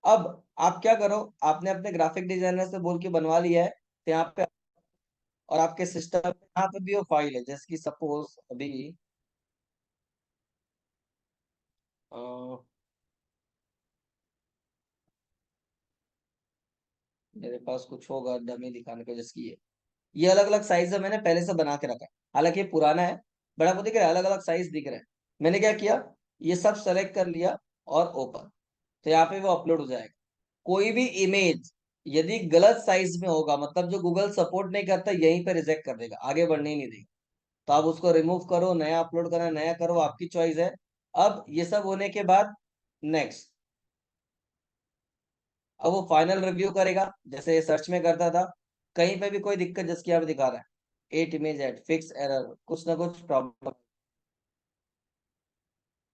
अब आप क्या करो, आपने अपने ग्राफिक डिजाइनर से बोल के बनवा लिया है, तो यहाँ पे और आपके सिस्टम यहाँ पे भी वो फाइल है, जैसे कि सपोज अभी मेरे पास कुछ होगा डमी दिखाने को, जैसे कि ये अलग अलग साइज है, मैंने पहले से बना के रखा है। हालांकि ये पुराना है, बट आपको दिख रहा है अलग अलग साइज दिख रहे हैं। मैंने क्या किया, ये सब सेलेक्ट कर लिया और ओपन, तो यहाँ पे वो अपलोड हो जाएगा। कोई भी इमेज यदि गलत साइज में होगा, मतलब जो गूगल सपोर्ट नहीं करता, यहीं पे रिजेक्ट कर देगा, आगे बढ़ने ही नहीं देगा। तो आप उसको रिमूव करो, नया अपलोड करना है नया करो, आपकी चॉइस है। अब ये सब होने के बाद नेक्स्ट, अब वो फाइनल रिव्यू करेगा, जैसे सर्च में करता था। कहीं पे भी कोई दिक्कत, जैसे यहाँ पे दिखा रहा है 8 इमेज एट फिक्स एरर, कुछ ना कुछ प्रॉब्लम।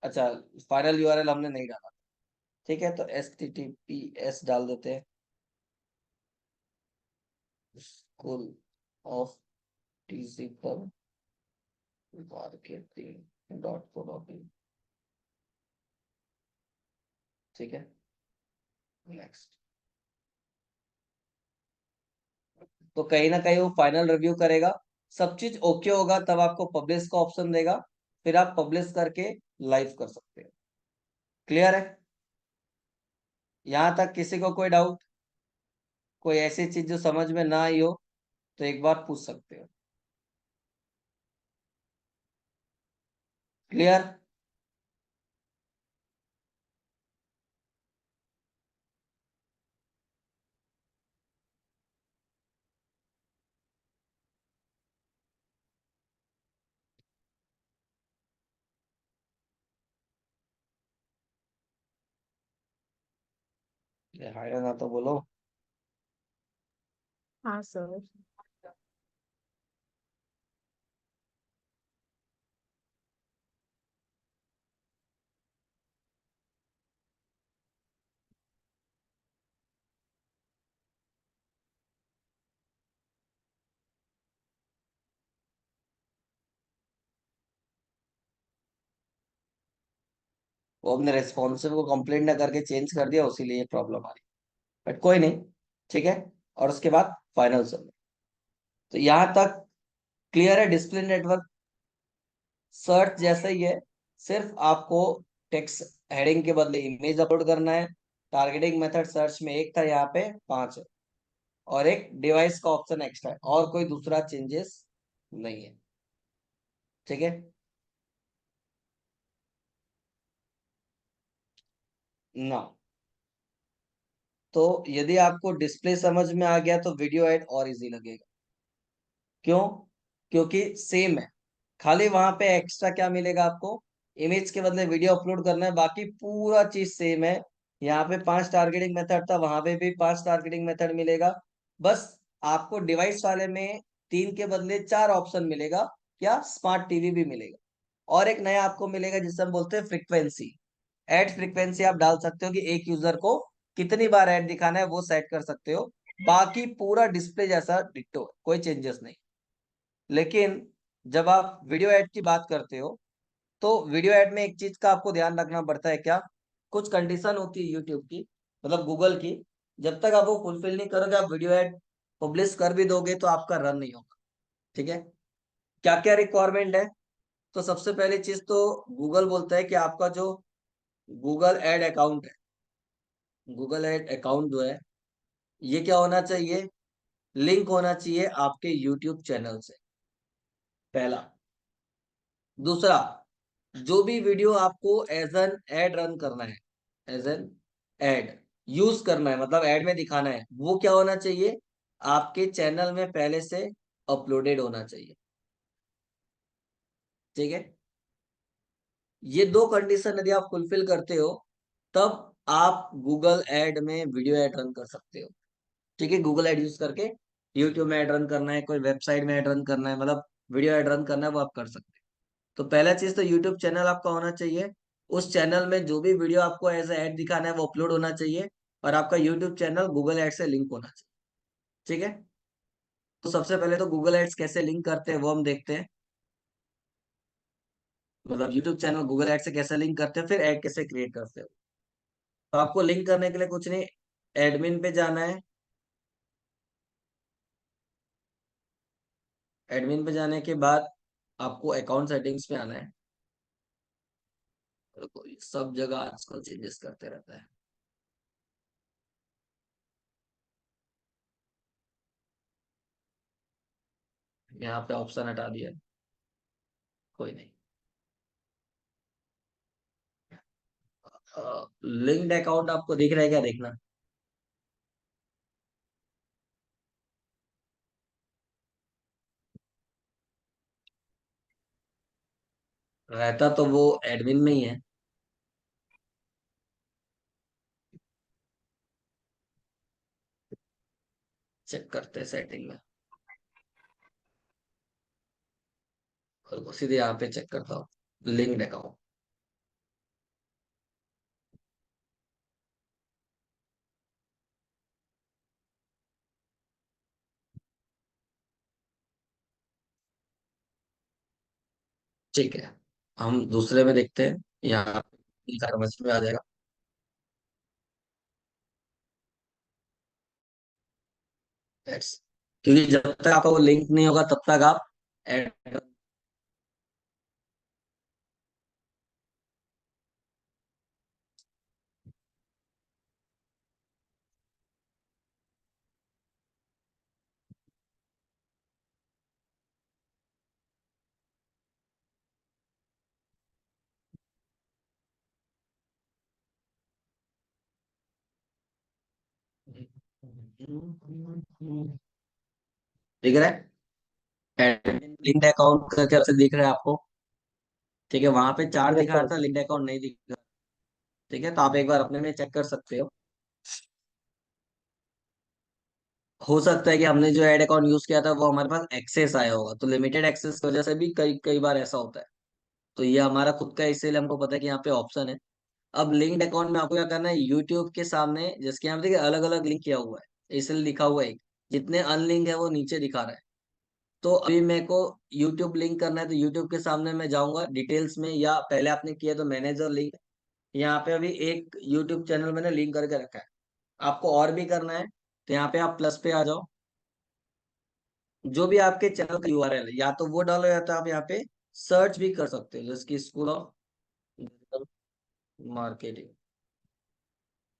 अच्छा, फाइनल यूआरएल हमने नहीं डाला, ठीक है, तो HTTPS डाल देते हैं, स्कूल ऑफ टीजी पर marketing.co.in, ठीक है, नेक्स्ट। तो कहीं ना कहीं वो फाइनल रिव्यू करेगा, सब चीज ओके होगा, तब आपको पब्लिश का ऑप्शन देगा, फिर आप पब्लिश करके लाइव कर सकते हो। क्लियर है? यहां तक किसी को कोई डाउट, कोई ऐसी चीज जो समझ में ना आई हो, तो एक बार पूछ सकते हो। क्लियर? हाय ना तो बोलो। हाँ सर। वो अपने रेस्पॉन्सिव को कंप्लेंट ना करके चेंज कर दिया, उसीलिए ये प्रॉब्लम आ रही, बट कोई नहीं, ठीक है। और उसके बाद फाइनल सबमिट। तो यहाँ तक क्लियर है? डिस्प्ले नेटवर्क सर्च जैसा ही है, सिर्फ आपको टेक्स्ट हेडिंग के बदले इमेज अपलोड करना है। टारगेटिंग मेथड सर्च में एक था, यहाँ पे 5 है, और एक डिवाइस का ऑप्शन एक्स्ट्रा है, और कोई दूसरा चेंजेस नहीं है, ठीक है ना। तो यदि आपको डिस्प्ले समझ में आ गया तो वीडियो ऐड और इजी लगेगा। क्यों? क्योंकि सेम है, खाली वहां पे एक्स्ट्रा क्या मिलेगा आपको, इमेज के बदले वीडियो अपलोड करना है, बाकी पूरा चीज सेम है। यहाँ पे 5 टारगेटिंग मेथड था, वहां पे भी 5 टारगेटिंग मेथड मिलेगा। बस आपको डिवाइस वाले में 3 के बदले 4 ऑप्शन मिलेगा, क्या स्मार्ट टीवी भी मिलेगा। और एक नया आपको मिलेगा जिसे हम बोलते हैं फ्रीक्वेंसी। एड फ्रीक्वेंसी आप डाल सकते हो कि एक यूजर को कितनी बार ऐड दिखाना है, वो सेट कर सकते हो। बाकी पूरा डिस्प्ले जैसा डिट्टो है, कोई चेंजेस नहीं। लेकिन जब आप वीडियो ऐड की बात करते हो, तो वीडियो ऐड में एक चीज का आपको ध्यान रखना पड़ता है, क्या? कुछ कंडीशन होती है यूट्यूब की, मतलब गूगल की। जब तक आप वो फुलफिल नहीं करोगे, आप वीडियो ऐड पब्लिश कर भी दोगे तो आपका रन नहीं होगा, ठीक है। क्या क्या रिक्वायरमेंट है? तो सबसे पहली चीज तो गूगल बोलता है कि आपका जो गूगल एड अकाउंट है, गूगल एड अकाउंट जो है, ये क्या होना चाहिए, लिंक होना चाहिए आपके यूट्यूब चैनल से, पहला। दूसरा, जो भी वीडियो आपको एज एन एड रन करना है, एज एन एड यूज करना है, मतलब एड में दिखाना है, वो क्या होना चाहिए, आपके चैनल में पहले से अपलोडेड होना चाहिए, ठीक है। ये दो कंडीशन यदि आप फुलफिल करते हो, तब आप गूगल एड में वीडियो एड रन कर सकते हो, ठीक है। गूगल एड यूज करके यूट्यूब में एड रन करना है, कोई वेबसाइट में एड रन करना है, मतलब वीडियो एड रन करना है, वो आप कर सकते हैं। तो पहला चीज तो यूट्यूब चैनल आपका होना चाहिए, उस चैनल में जो भी वीडियो आपको एज ऐड दिखाना है वो अपलोड होना चाहिए, और आपका यूट्यूब चैनल गूगल एड से लिंक होना चाहिए, ठीक है। तो सबसे पहले तो गूगल एड्स कैसे लिंक करते हैं वो हम देखते हैं, मतलब यूट्यूब चैनल गूगल एड से कैसे लिंक करते हैं, फिर एड कैसे क्रिएट करते हो। तो आपको लिंक करने के लिए कुछ नहीं, एडमिन पे जाना है। एडमिन पे जाने के बाद आपको अकाउंट सेटिंग्स पे आना है। और कोई सब जगह आजकल चेंजेस करते रहता है। यहाँ पे ऑप्शन हटा दिया, कोई नहीं। लिंक्ड अकाउंट आपको दिख रहा है क्या, देखना। रहता तो वो एडमिन में ही है। चेक करते हैं सेटिंग में, और वो सीधे यहाँ पे चेक करता हूँ, लिंक्ड अकाउंट। ठीक है, हम दूसरे में देखते हैं। यहाँ पे समझ में आ जाएगा। That's- क्योंकि जब तक आपका वो लिंक नहीं होगा तब तक आप ऐड। दिख रहा है, लिंक्ड अकाउंट का कैसे दिख रहा है आपको? ठीक है, वहां पे चार दिख दिखा रहा रहा था, है। लिंक्ड अकाउंट नहीं दिख रहा। ठीक है, तो आप एक बार अपने में चेक कर सकते हो। हो सकता है कि हमने जो ऐड अकाउंट यूज किया था वो हमारे पास एक्सेस आया होगा, तो लिमिटेड एक्सेस की वजह से भी कई कई बार ऐसा होता है। तो ये हमारा खुद का है, इसीलिए हमको पता है कि यहाँ पे ऑप्शन है। अब लिंक्ड अकाउंट में आपको क्या करना है, यूट्यूब के सामने जिसके यहाँ पे देखिए अलग अलग लिंक किया हुआ है, इसलिए लिखा हुआ है एक, जितने अनलिंक है वो नीचे दिखा रहा है। तो अभी मेरे को यूट्यूब लिंक करना है, तो यूट्यूब के सामने मैं जाऊंगा डिटेल्स में, या पहले आपने किया तो मैनेजर लिंक। यहाँ पे अभी एक यूट्यूब चैनल मैंने लिंक करके रखा है। आपको और भी करना है तो यहाँ पे आप प्लस पे आ जाओ। जो भी आपके चैनल का यूआरएल है या तो वो डालो, या तो आप यहाँ पे सर्च भी कर सकते हो, जैसे school of digital marketing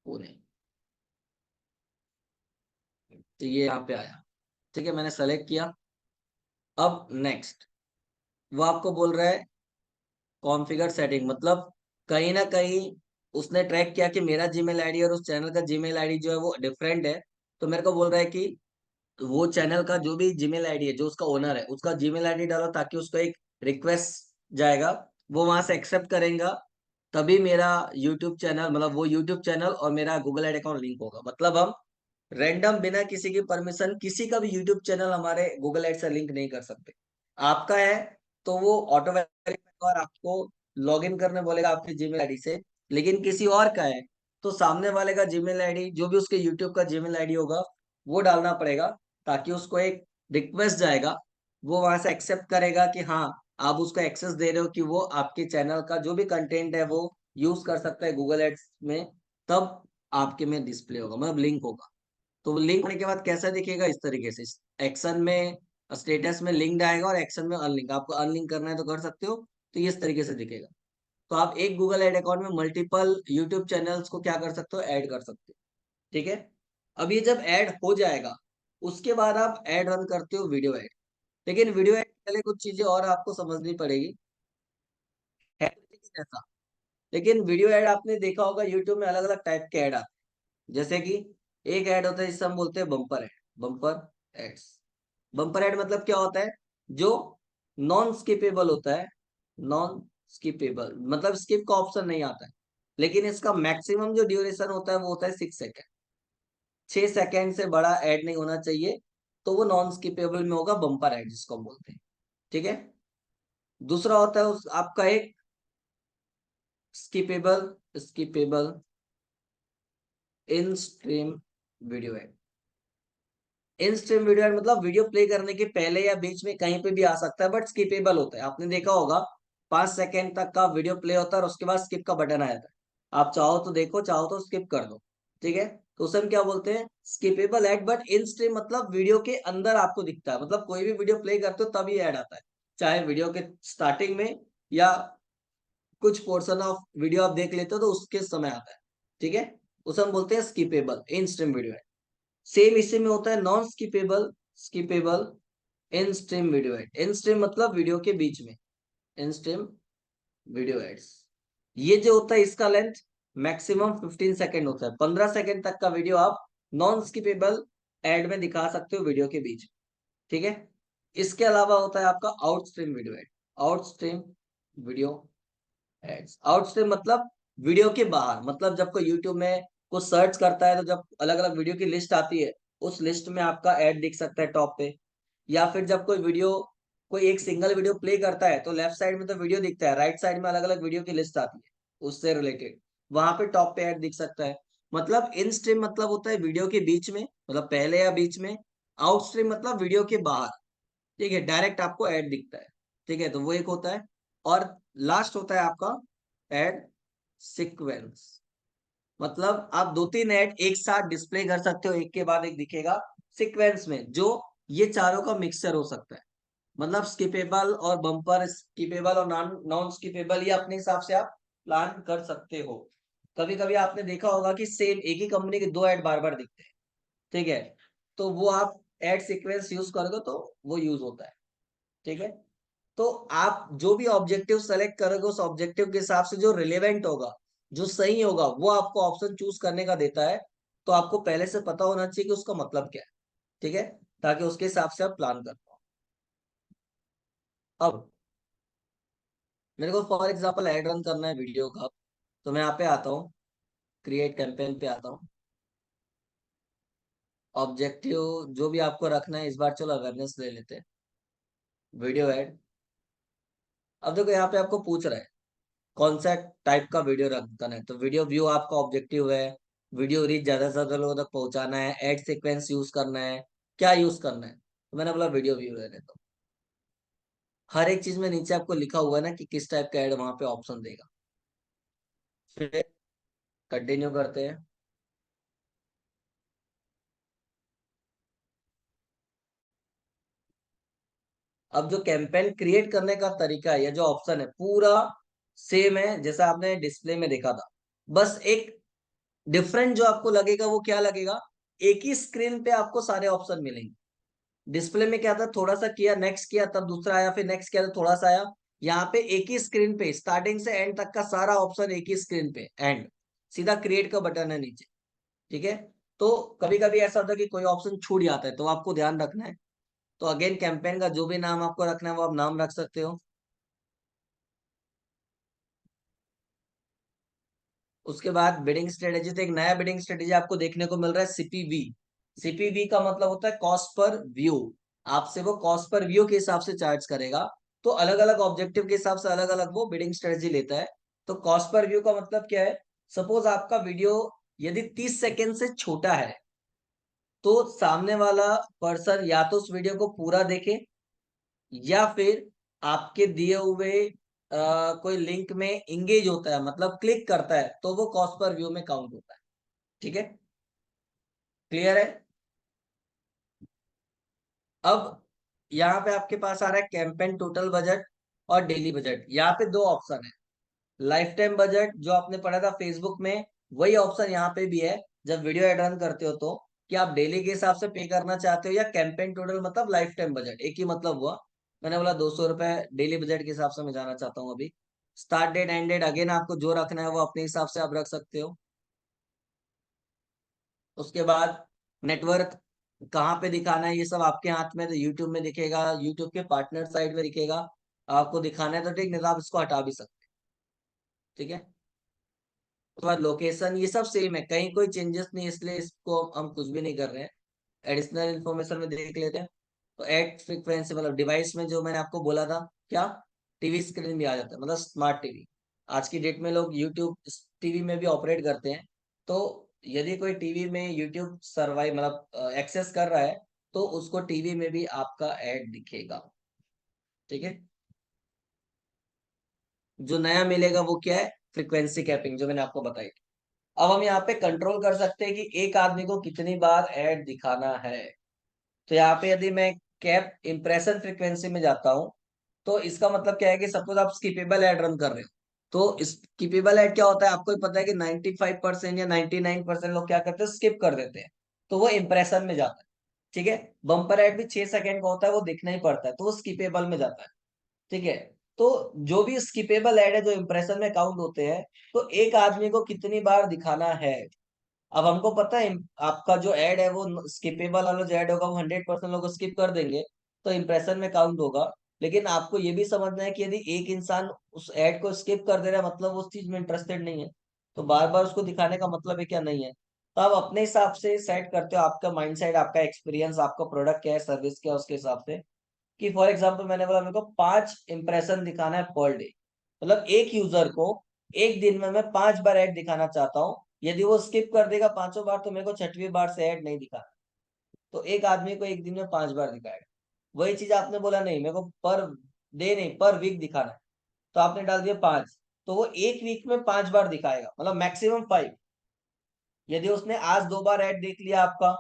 Pune. तो ये यहाँ पे आया। ठीक है, मैंने सेलेक्ट किया। अब नेक्स्ट, वो आपको बोल रहा है कॉन्फ़िगर सेटिंग, मतलब कहीं ना कहीं उसने ट्रैक किया कि मेरा जीमेल आईडी और उस चैनल का जीमेल आईडी जो है वो डिफरेंट है। तो मेरे को बोल रहा है कि वो चैनल का जो भी जीमेल आईडी है, जो उसका ओनर है, उसका जीमेल आईडी डालो, ताकि उसको एक रिक्वेस्ट जाएगा, वो वहां से एक्सेप्ट करेगा, तभी मेरा यूट्यूब चैनल, मतलब वो यूट्यूब चैनल और मेरा गूगल एड अकाउंट लिंक होगा। मतलब हम रैंडम बिना किसी की परमिशन किसी का भी यूट्यूब चैनल हमारे गूगल एड से लिंक नहीं कर सकते। आपका है तो वो ऑटो वेरीफाई और आपको लॉग इन करने बोलेगा आपके जीमेल आईडी से। लेकिन किसी और का है तो सामने वाले का जीमेल आईडी, जो भी उसके यूट्यूब का जीमेल आईडी होगा, वो डालना पड़ेगा, ताकि उसको एक रिक्वेस्ट जाएगा, वो वहां से एक्सेप्ट करेगा कि हाँ, आप उसको एक्सेस दे रहे हो कि वो आपके चैनल का जो भी कंटेंट है वो यूज कर सकता है गूगल एड्स में। तब आपके में डिस्प्ले होगा, मतलब लिंक होगा। तो लिंक होने के बाद कैसा दिखेगा, इस तरीके से एक्शन में, स्टेटस में लिंक्ड आएगा, और एक्शन में अनलिंक। आपको अनलिंक करना है तो कर सकते हो, तो ये इस तरीके से दिखेगा। तो आप एक गूगल एड अकाउंट में मल्टीपल यूट्यूब चैनल्स को क्या कर सकते हो, ऐड कर सकते हो। ठीक है, अब ये जब ऐड हो जाएगा, उसके बाद आप ऐड रन करते हो वीडियो ऐड। लेकिन वीडियो ऐड के पहले कुछ चीजें और आपको समझनी पड़ेगी। है तो लेकिन ऐसा, लेकिन वीडियो ऐड आपने देखा होगा यूट्यूब में अलग अलग टाइप के ऐड आते हैं। जैसे कि एक ऐड होता है जिसे हम बोलते हैं bumper ad, bumper ads. Bumper ad मतलब क्या होता है, जो नॉन स्किपेबल होता है। नॉन स्किपेबल मतलब स्किप का ऑप्शन नहीं आता है, लेकिन इसका मैक्सिमम जो ड्यूरेशन होता है वो होता है 6 सेकेंड। 6 सेकेंड से बड़ा ऐड नहीं होना चाहिए, तो वो नॉन स्किपेबल में होगा, बम्पर ऐड जिसको हम बोलते हैं। ठीक है, दूसरा होता है उस आपका एक स्किपेबल, स्किपेबल इन स्ट्रीम वीडियो ऐड। इन स्ट्रीम वीडियो ऐड मतलब वीडियो प्ले करने के पहले या बीच में कहीं पे भी आ सकता है, बट स्किपेबल होता है। आपने देखा होगा 5 सेकेंड तक का वीडियो प्ले होता है और उसके बाद स्किप का बटन आ जाता है। आप चाहो तो देखो, चाहो तो स्किप कर दो। ठीक है, तो उसे हम क्या बोलते हैं, skippable add. But in stream मतलब वीडियो के अंदर आपको दिखता है, मतलब कोई भी वीडियो प्ले करते हो तभी ऐड आता है, चाहे वीडियो के स्टार्टिंग में या कुछ पोर्शन ऑफ वीडियो आप देख लेते हो तो उसके समय आता है। ठीक है, उसे हम बोलते हैं स्किपेबल इन स्ट्रीम वीडियो ऐड। सेम इसी में होता है नॉन स्किपेबल, स्किपेबल इन स्ट्रीम वीडियो एड। इन स्ट्रीम मतलब वीडियो के बीच में, इन स्ट्रीम वीडियो एड्स। ये जो होता है इसका लेंथ मैक्सिमम 15 सेकेंड होता है। 15 सेकेंड तक का वीडियो आप नॉन स्किपेबल एड में दिखा सकते हो वीडियो के बीच में। ठीक है, इसके अलावा होता है आपका out stream video ad. Out stream video ads. Outstream मतलब वीडियो के बाहर, मतलब जब कोई यूट्यूब में कुछ सर्च करता है तो जब अलग अलग वीडियो की लिस्ट आती है, उस लिस्ट में आपका ऐड दिख सकता है टॉप पे। या फिर जब कोई वीडियो, कोई एक सिंगल वीडियो प्ले करता है तो लेफ्ट साइड में तो वीडियो दिखता है, राइट साइड में अलग अलग वीडियो की लिस्ट आती है उससे रिलेटेड, वहां पे टॉप पे ऐड दिख सकता है। मतलब इन स्ट्रीम मतलब होता है वीडियो के बीच में, मतलब पहले या बीच में। आउट स्ट्रीम मतलब वीडियो के बाहर, ठीक है, डायरेक्ट आपको ऐड दिखता है। ठीक है, तो वो एक होता है। और लास्ट होता है आपका ऐड सीक्वेंस। मतलब आप दो तीन ऐड एक साथ डिस्प्ले कर सकते हो, एक के बाद एक दिखेगा सीक्वेंस में, जो ये चारों का मिक्सचर हो सकता है। मतलब स्किपेबल और बम्पर, स्किपेबल और नॉन नॉन स्किपेबल, ये अपने हिसाब से आप प्लान कर सकते हो। कभी कभी आपने देखा होगा कि सेम एक ही कंपनी के दो ऐड बार बार दिखते हैं, ठीक है, तो वो आप ऐड सीक्वेंस यूज करोगे तो वो यूज होता है। ठीक है, तो आप जो भी ऑब्जेक्टिव सेलेक्ट करोगे उस ऑब्जेक्टिव के हिसाब से जो रिलेवेंट होगा, जो सही होगा, वो आपको ऑप्शन चूज करने का देता है। तो आपको पहले से पता होना चाहिए कि उसका मतलब क्या है। ठीक है, ताकि उसके हिसाब से आप प्लान कर पाओ। अब मेरे को फॉर एग्जाम्पल ऐड रन करना है वीडियो का, तो मैं यहाँ पे आता हूँ, क्रिएट कैंपेन पे आता हूँ। ऑब्जेक्टिव जो भी आपको रखना है, इस बार चलो अवेयरनेस ले लेते हैं, वीडियो ऐड। अब देखो यहाँ पे आपको पूछ रहा है कौन सा टाइप का वीडियो रखना है, तो वीडियो व्यू आपका ऑब्जेक्टिव है, वीडियो रीच ज्यादा से ज्यादा लोगों तक पहुंचाना है, एड सीक्वेंस यूज करना है, क्या यूज करना है, तो मैंने बोला वीडियो व्यू रहने दो। हर एक चीज में नीचे आपको लिखा हुआ है ना कि किस टाइप का एड वहां पे ऑप्शन देगा। फिर कंटिन्यू करते हैं। अब जो कैंपेन क्रिएट करने का तरीका है या जो ऑप्शन है पूरा सेम है जैसा आपने डिस्प्ले में देखा था। बस एक डिफरेंट जो आपको लगेगा वो क्या लगेगा, एक ही स्क्रीन पे आपको सारे ऑप्शन मिलेंगे। डिस्प्ले में क्या था, थोड़ा सा किया नेक्स्ट किया तब दूसरा आया, फिर नेक्स्ट किया तो थोड़ा सा आया। यहाँ पे एक ही स्क्रीन पे स्टार्टिंग से एंड तक का सारा ऑप्शन एक ही स्क्रीन पे, एंड सीधा क्रिएट का बटन है नीचे। ठीक है, तो कभी कभी ऐसा होता है कि कोई ऑप्शन छूट जाता है तो आपको ध्यान रखना है। तो अगेन कैंपेन का जो भी नाम आपको रखना है वो आप नाम रख सकते हो। उसके बाद बिडिंग स्ट्रेटेजी, तो एक नया बिडिंग स्ट्रेटेजी आपको देखने को मिल रहा है, सीपीवी। सीपीवी का मतलब होता है कॉस्ट पर व्यू। आपसे वो कॉस्ट पर व्यू के हिसाब से चार्ज करेगा। तो अलग अलग ऑब्जेक्टिव के हिसाब से अलग अलग वो बिडिंग स्ट्रेटेजी लेता है। तो कॉस्ट पर व्यू का मतलब क्या है, सपोज आपका वीडियो यदि 30 सेकेंड से छोटा है तो सामने वाला पर्सन या तो उस वीडियो को पूरा देखे, या फिर आपके दिए हुए कोई लिंक में इंगेज होता है, मतलब क्लिक करता है, तो वो कॉस्ट पर व्यू में काउंट होता है। ठीक है, क्लियर है। अब यहाँ पे आपके पास आ रहा है कैंपेन टोटल बजट और डेली बजट। यहाँ पे दो ऑप्शन है, लाइफ टाइम बजट जो आपने पढ़ा था फेसबुक में, वही ऑप्शन यहाँ पे भी है। जब वीडियो एड रन करते हो तो कि आप डेली के हिसाब से पे करना चाहते हो या कैंपेन टोटल मतलब लाइफ टाइम बजट, एक ही मतलब हुआ। मैंने बोला 200 रुपए डेली बजट के हिसाब से मैं जाना चाहता हूँ अभी। Start date end date again आपको जो रखना है वो अपने हिसाब से आप रख सकते हो। उसके बाद नेटवर्क कहाँ पे दिखाना है ये सब आपके हाथ में, तो यूट्यूब में दिखेगा, यूट्यूब के पार्टनर साइट में दिखेगा। आपको दिखाना है तो ठीक, नहीं तो आप इसको हटा भी सकते हैं। ठीक है, उसके बाद लोकेशन ये सब सेम है, कहीं कोई चेंजेस नहीं, इसलिए इसको हम कुछ भी नहीं कर रहे हैं। एडिशनल इन्फॉर्मेशन में देख लेते हैं। तो एट फ्रीक्वेंसी मतलब डिवाइस में जो मैंने आपको बोला था क्या, टीवी स्क्रीन भी आ जाता है, मतलब स्मार्ट टीवी। आज की डेट में लोग यूट्यूब टीवी में भी ऑपरेट करते हैं। तो यदि कोई टीवी में यूट्यूब सर्वाइव मतलब एक्सेस कर रहा है तो उसको टीवी में भी आपका ऐड दिखेगा। ठीक है, जो नया मिलेगा वो क्या है, फ्रीक्वेंसी कैपिंग जो मैंने आपको बताई। अब हम यहाँ पे कंट्रोल कर सकते हैं कि एक आदमी को कितनी बार ऐड दिखाना है। तो यहाँ पे यदि मैं कैप इंप्रेशन फ्रीक्वेंसी में जाता हूँ, तो इसका मतलब क्या है कि सपोज आप स्किपेबल ऐड रन कर रहे हो, तो स्किपेबल ऐड क्या होता है आपको ही पता है कि 95% या 99% लोग क्या करते हैं, स्किप कर देते हैं। तो वो इंप्रेशन में जाता है। ठीक है, बम्पर ऐड भी 6 सेकेंड का होता है, वो देखना ही पड़ता है, तो वो स्किपेबल में जाता है। ठीक है, तो जो भी स्किपेबल ऐड है जो इंप्रेशन में काउंट होते हैं, तो एक आदमी को कितनी बार दिखाना है। अब हमको पता है आपका जो ऐड है वो स्किपेबल वाला जो ऐड होगा वो 100% लोग स्किप कर देंगे, तो इंप्रेशन में काउंट होगा। लेकिन आपको ये भी समझना है कि यदि एक इंसान उस एड को स्किप कर दे रहा है मतलब वो उस चीज में इंटरेस्टेड नहीं है, तो बार बार उसको दिखाने का मतलब है क्या? नहीं है। तो आप अपने हिसाब से सेट करते हो, आपका माइंड सेट, आपका एक्सपीरियंस, आपका प्रोडक्ट क्या है, सर्विस क्या है, उसके हिसाब से। कि फॉर एग्जाम्पल मैंने बोला मेरे को 5 इंप्रेशन दिखाना है पर डे, मतलब एक यूजर को एक दिन में मैं 5 बार ऐड दिखाना चाहता हूँ। यदि वो स्किप कर देगा 5 बार तो मेरे को 6वीं बार से ऐड नहीं दिखाना। तो एक आदमी को एक दिन में 5 बार दिखाएगा। वही चीज आपने बोला नहीं मेरे को पर डे नहीं पर वीक दिखाना है, तो आपने डाल दिया 5, तो वो एक वीक में 5 बार दिखाएगा, मतलब मैक्सिमम 5। यदि उसने आज 2 बार ऐड देख लिया आपका,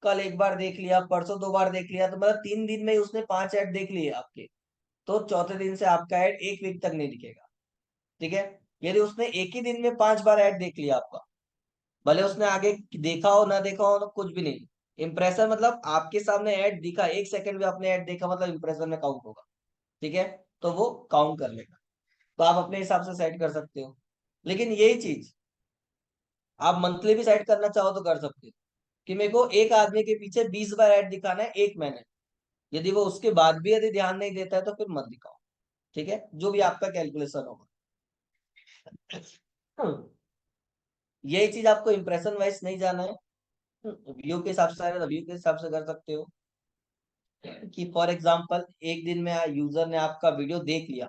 कल 1 बार देख लिया, परसों 2 बार देख लिया, तो मतलब 3 दिन में ही उसने 5 ऐड देख लिए आपके, तो चौथे दिन से आपका ऐड एक वीक तक नहीं दिखेगा। ठीक है। यदि उसने एक ही दिन में 5 बार ऐड देख लिया आपका, भले उसने आगे देखा हो ना देखा हो, तो कुछ भी नहीं, इंप्रेशन मतलब आपके सामने ऐड दिखा, 1 सेकंड में आपने ऐड देखा मतलब इंप्रेशन में काउंट होगा। ठीक है। तो वो काउंट कर लेगा। तो आप अपने हिसाब से सेट कर सकते हो, लेकिन यही चीज आप मंथली भी सेट करना चाहो तो कर सकते हो, कि मेरे को एक आदमी के पीछे 20 बार ऐड दिखाना है 1 महीने। यदि वो उसके बाद भी यदि ध्यान नहीं देता है तो फिर मत दिखाओ। ठीक है, जो भी आपका कैलकुलेशन होगा। यही चीज आपको इंप्रेशन वाइज नहीं जाना है, व्यू के हिसाब से व्यू के हिसाब से कर सकते हो। कि फॉर एग्जांपल एक दिन में यूजर ने आपका वीडियो देख लिया,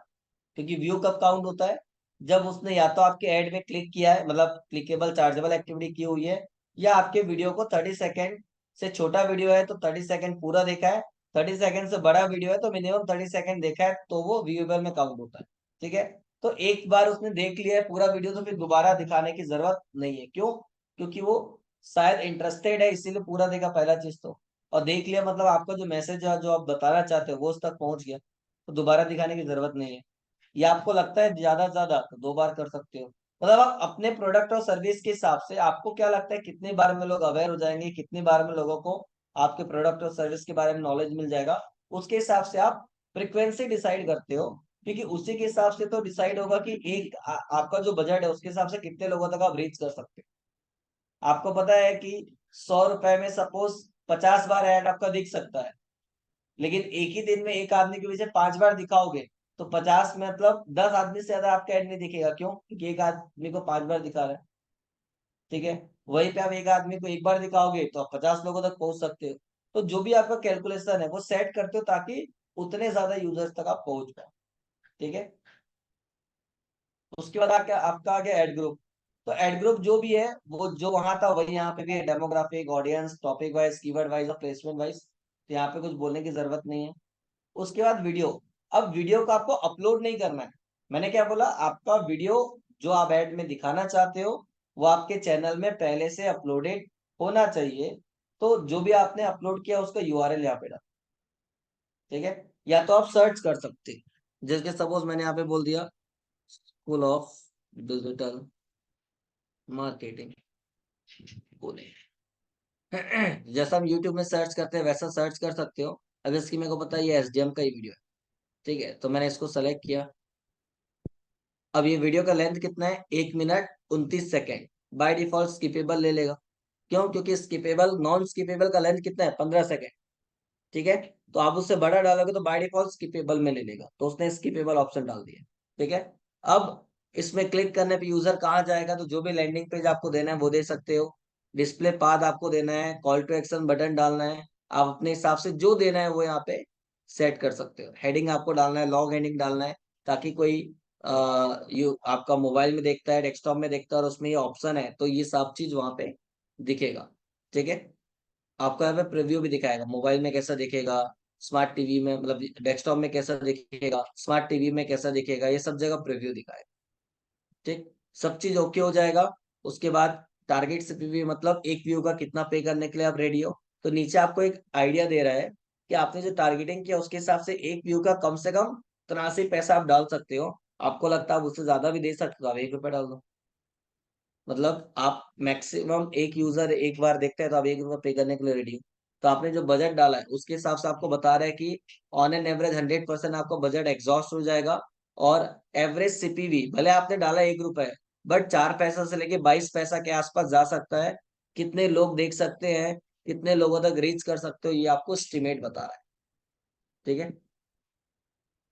क्योंकि व्यू कब काउंट होता है? जब उसने या तो आपके ऐड में क्लिक किया है, मतलब क्लिकेबल चार्जेबल एक्टिविटी की हुई है, या आपके वीडियो को 30 सेकेंड से छोटा वीडियो है तो 30 सेकेंड पूरा देखा है, 30 सेकेंड से बड़ा वीडियो है तो मिनिमम 30 सेकेंड देखा है, तो वो व्यूएबल में काउंट होता है। ठीक है। तो एक बार उसने देख लिया है पूरा वीडियो तो फिर दोबारा दिखाने की जरूरत नहीं है। क्यों? क्योंकि वो शायद इंटरेस्टेड है इसीलिए पूरा देखा, पहला चीज तो। और देख लिया मतलब आपका जो मैसेज है जो आप बताना चाहते हो वो उस तक पहुंच गया, तो दोबारा दिखाने की जरूरत नहीं है। या आपको लगता है ज्यादा से ज्यादा तो 2 बार कर सकते हो। मतलब आप अपने प्रोडक्ट और सर्विस के हिसाब से आपको क्या लगता है कितनी बार में लोग अवेयर हो जाएंगे, कितनी बार में लोगों को आपके प्रोडक्ट और सर्विस के बारे में नॉलेज मिल जाएगा, उसके हिसाब से आप फ्रिक्वेंसी डिसाइड करते हो। क्योंकि उसी के हिसाब से तो डिसाइड होगा कि एक आपका जो बजट है उसके हिसाब से कितने लोगों तक आप रीच कर सकते हो। आपको पता है कि 100 रुपए में सपोज 50 बार ऐड आपका दिख सकता है, लेकिन एक ही दिन में एक आदमी के पीछे 5 बार दिखाओगे तो 50 मतलब 10 आदमी से ज्यादा आपका ऐड नहीं दिखेगा। क्यों? क्योंकि एक आदमी को 5 बार दिखा रहा है। ठीक है। वहीं पे आप एक आदमी को 1 बार दिखाओगे तो आप 50 लोगों तक पहुंच सकते हो। तो जो भी आपका कैलकुलेशन है वो सेट करते हो ताकि उतने ज्यादा यूजर्स तक आप पहुंच पाओ। ठीक है। उसके बाद आपका आ गया एड ग्रुप। तो एड ग्रुप जो भी है वो जो वहां था वही यहाँ पे भी है, demographic, audience, topic wise, keyword wise और प्लेसमेंट वाइज। तो यहाँ पे कुछ बोलने की जरूरत नहीं है। उसके बाद वीडियो। अब वीडियो को आपको अपलोड नहीं करना है। मैंने क्या बोला? आपका वीडियो जो आप ऐड में दिखाना चाहते हो वो आपके चैनल में पहले से अपलोडेड होना चाहिए। तो जो भी आपने अपलोड किया उसका यूआरएल यहाँ पे डाल। ठीक है। या तो आप सर्च कर सकते हैं, जैसे सपोज मैंने यहाँ पे बोल दिया school of digital marketing Pune. जैसा हम यूट्यूब में सर्च करते हैं वैसा सर्च कर सकते हो। अब इसकी मेरे को पता है ये एसडीएम का ही वीडियो है। ठीक है, तो मैंने इसको सेलेक्ट किया। अब ये वीडियो का लेंथ कितना है? 1 minute 29 second. By default skippable ले लेगा। क्यों? क्योंकि स्किपेबल नॉन स्किपेबल का लेंथ कितना है? 15 सेकेंड। ठीक है। तो आप उससे बड़ा डालोगे तो बाय डिफॉल्ट स्किपेबल में ले लेगा, तो उसने स्किपेबल ऑप्शन डाल दिया। ठीक है। अब इसमें क्लिक करने पे यूजर कहाँ जाएगा? तो जो भी लैंडिंग पेज आपको देना है वो दे सकते हो। डिस्प्ले पाथ आपको देना है, कॉल टू एक्शन बटन डालना है, आप अपने हिसाब से जो देना है वो यहाँ पे सेट कर सकते हो। हेडिंग आपको डालना है, लॉन्ग हेडिंग डालना है, ताकि कोई यू आपका मोबाइल में देखता है, डेस्कटॉप में देखता है और उसमें ये ऑप्शन है तो ये सब चीज वहां पे दिखेगा। ठीक है। आपको यहाँ पे प्रीव्यू भी दिखाएगा, मोबाइल में कैसा दिखेगा, स्मार्ट टीवी में, मतलब डेस्कटॉप में कैसा दिखेगा, स्मार्ट टीवी में कैसा दिखेगा, ये सब जगह प्रीव्यू दिखाएगा। ठीक। सब चीज ओके हो जाएगा। उसके बाद टारगेट सीपीवी, मतलब एक व्यू का कितना पे करने के लिए आप रेडी हो। तो नीचे आपको एक आइडिया दे रहा है कि आपने जो टारगेटिंग किया उसके हिसाब से एक व्यू का कम से कम 83 पैसा आप डाल सकते हो। आपको लगता है आप उससे ज्यादा भी दे सकते हो, आप 1 रुपया डाल दो। मतलब आप मैक्सिमम एक यूजर एक बार देखता है तो आप 1 रुपया पे करने के लिए रेडी हो। तो आपने जो बजट डाला है उसके हिसाब से आपको बता रहा है कि ऑन एन एवरेज 100% आपका बजट एग्जॉस्ट हो जाएगा। और एवरेज सीपीवी भले आपने डाला 1 रुपए, बट 4 पैसा से लेके 22 पैसा के आसपास जा सकता है। कितने लोग देख सकते हैं, कितने लोगों तक रीच कर सकते हो, ये आपको एस्टिमेट बता रहा है। ठीक है।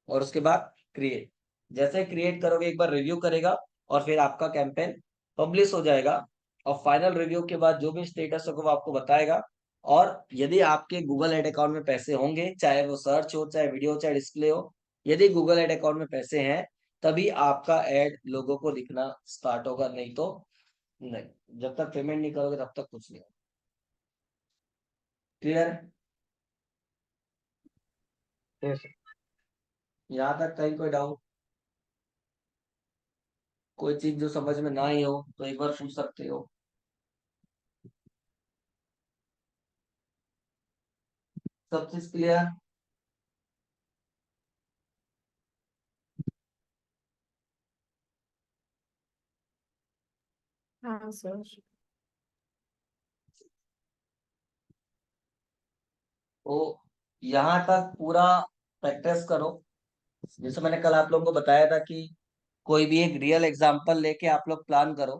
और उसके बाद क्रिएट। जैसे क्रिएट करोगे एक बार रिव्यू करेगा और फिर आपका कैंपेन पब्लिश हो जाएगा। और फाइनल रिव्यू के बाद जो भी स्टेटस होगा वो आपको बताएगा। और यदि आपके गूगल एड अकाउंट में पैसे होंगे, चाहे वो सर्च हो, चाहे वीडियो, चाहे डिस्प्ले हो, यदि गूगल एड अकाउंट में पैसे हैं तभी आपका एड लोगों को दिखना स्टार्ट होगा, नहीं तो नहीं। जब तक पेमेंट नहीं करोगे तब तक कुछ नहीं। क्लियर? Yes sir. यहाँ तक कहीं कोई डाउट, कोई चीज जो समझ में ना ही हो तो एक बार पूछ सकते हो। सब चीज क्लियर? हाँ सर। तो यहाँ तक पूरा प्रैक्टिस करो। जैसे मैंने कल आप लोगों को बताया था कि कोई भी एक रियल एग्जांपल लेके आप लोग प्लान करो,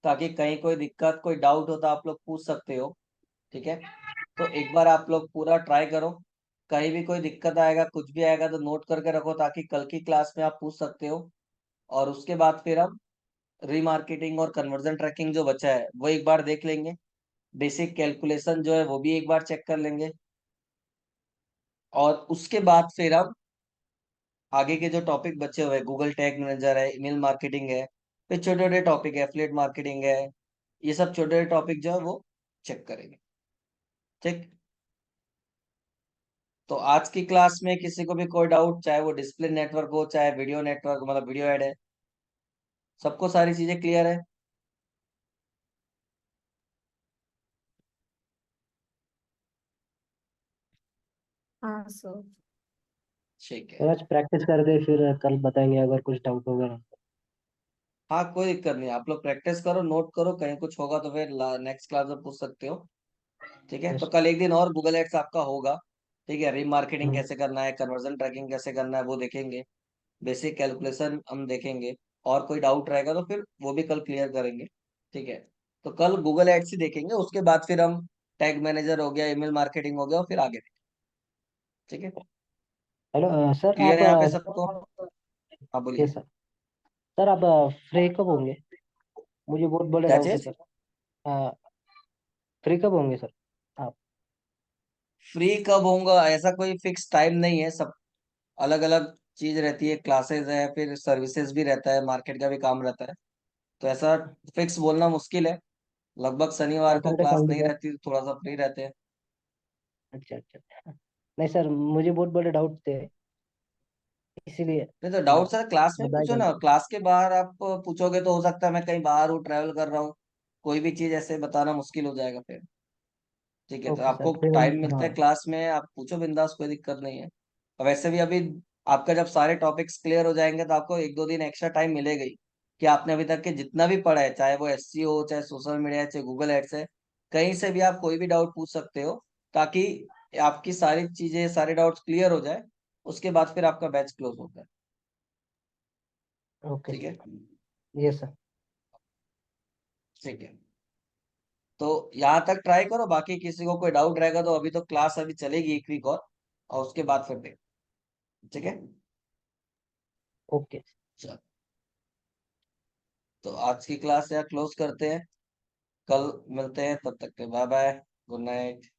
ताकि कहीं कोई दिक्कत, कोई डाउट हो तो आप लोग पूछ सकते हो। ठीक है? तो एक बार आप लोग पूरा ट्राई करो। कहीं भी कोई दिक्कत आएगा, कुछ भी आएगा तो नोट करके रखो, ताकि कल की क्लास में आप पूछ सकते हो। और उसके बाद फिर हम रीमार्केटिंग और कन्वर्जन ट्रैकिंग जो बचा है वो एक बार देख लेंगे। बेसिक कैलकुलेशन जो है वो भी एक बार चेक कर लेंगे। और उसके बाद फिर हम आगे के जो टॉपिक बचे हुए हैं, गूगल टैग मैनेजर है, ईमेल मार्केटिंग है, फिर छोटे छोटे टॉपिक है, एफिलिएट मार्केटिंग है, ये सब छोटे छोटे टॉपिक जो है वो चेक करेंगे। ठीक? तो आज की क्लास में किसी को भी कोई डाउट, चाहे वो डिस्प्ले नेटवर्क हो, चाहे वीडियो नेटवर्क मतलब वीडियो ऐड है, सबको सारी चीजें क्लियर है? हाँ सर। ठीक सर है। आज प्रैक्टिस करके फिर कल बताएंगे अगर कुछ डाउट होगा। हाँ, कोई दिक्कत नहीं, आप लोग प्रैक्टिस करो, नोट करो, कहीं कुछ होगा तो फिर नेक्स्ट क्लास में पूछ सकते हो। ठीक है? तो यस। कल एक दिन और गूगल एड्स आपका होगा। ठीक है? रीमार्केटिंग हम्म। कैसे करना है, कन्वर्जन ट्रैकिंग कैसे करना है वो देखेंगे, बेसिक कैलकुलेशन हम देखेंगे। और कोई डाउट रहेगा तो फिर वो भी कल क्लियर करेंगे। ठीक है? तो कल गूगल एड्स ही देखेंगे, उसके बाद फिर हम टैग मैनेजर हो गया, ईमेल मार्केटिंग हो गया, और फिर आगे देखेंगे। ठीक है? हेलो सर क्लियर आप है यहाँ पे सबको? हाँ, यस बोलिए। सर। सर आप फ्री कब होंगे? मुझे बहुत बड़े क्या डाउट है चीज? सर। फ्री कब होंगे सर आप? फ्री कब होऊंगा ऐसा कोई फिक्स टाइम नहीं है, सब अलग अलग चीज रहती है, क्लासेस है, फिर सर्विसेज भी रहता है, मार्केट का भी काम रहता है। तो ऐसा फिक्स बोलना मुश्किल है। लगभग शनिवार को सैटरडे क्लास संडे नहीं सर? रहती, तो थोड़ा सा फ्री रहते हैं। अच्छा अच्छा। नहीं सर मुझे बहुत बड़े डाउट थे इसीलिए नहीं तो मैं डाउट सर क्लास में बताया पूछो कल। ना, क्लास के बाहर आप पूछोगे तो हो सकता है मैं कहीं बाहर हूँ, ट्रैवल कर रहा हूँ, कोई भी चीज ऐसे बताना मुश्किल हो जाएगा फिर। ठीक है? तो ओके आपको सर फिर टाइम मिलता हाँ। है क्लास में, आप पूछो बिंदास, कोई दिक्कत नहीं है। और वैसे भी अभी आपका जब सारे टॉपिक्स क्लियर हो जाएंगे तो आपको एक दो दिन एक्स्ट्रा टाइम मिलेगा ही, कि आपने अभी तक के जितना भी पढ़ा है, चाहे वो एससीओ हो, चाहे सोशल मीडिया है, चाहे गूगल एड्स है, कहीं से भी आप कोई भी डाउट पूछ सकते हो, ताकि आपकी सारी चीजें, सारे डाउट्स क्लियर हो जाए। उसके बाद फिर आपका बैच क्लोज होता है। ओके ठीक है? सर। Yes sir. ठीक है। तो यहाँ तक ट्राई करो, बाकी किसी को कोई डाउट रहेगा तो अभी तो क्लास अभी चलेगी एक वीक और उसके बाद फिर देख। ठीक है? ओके। चलो, तो आज की क्लास यहाँ क्लोज करते हैं। कल मिलते हैं, तब तक के बाय बाय, गुड नाइट।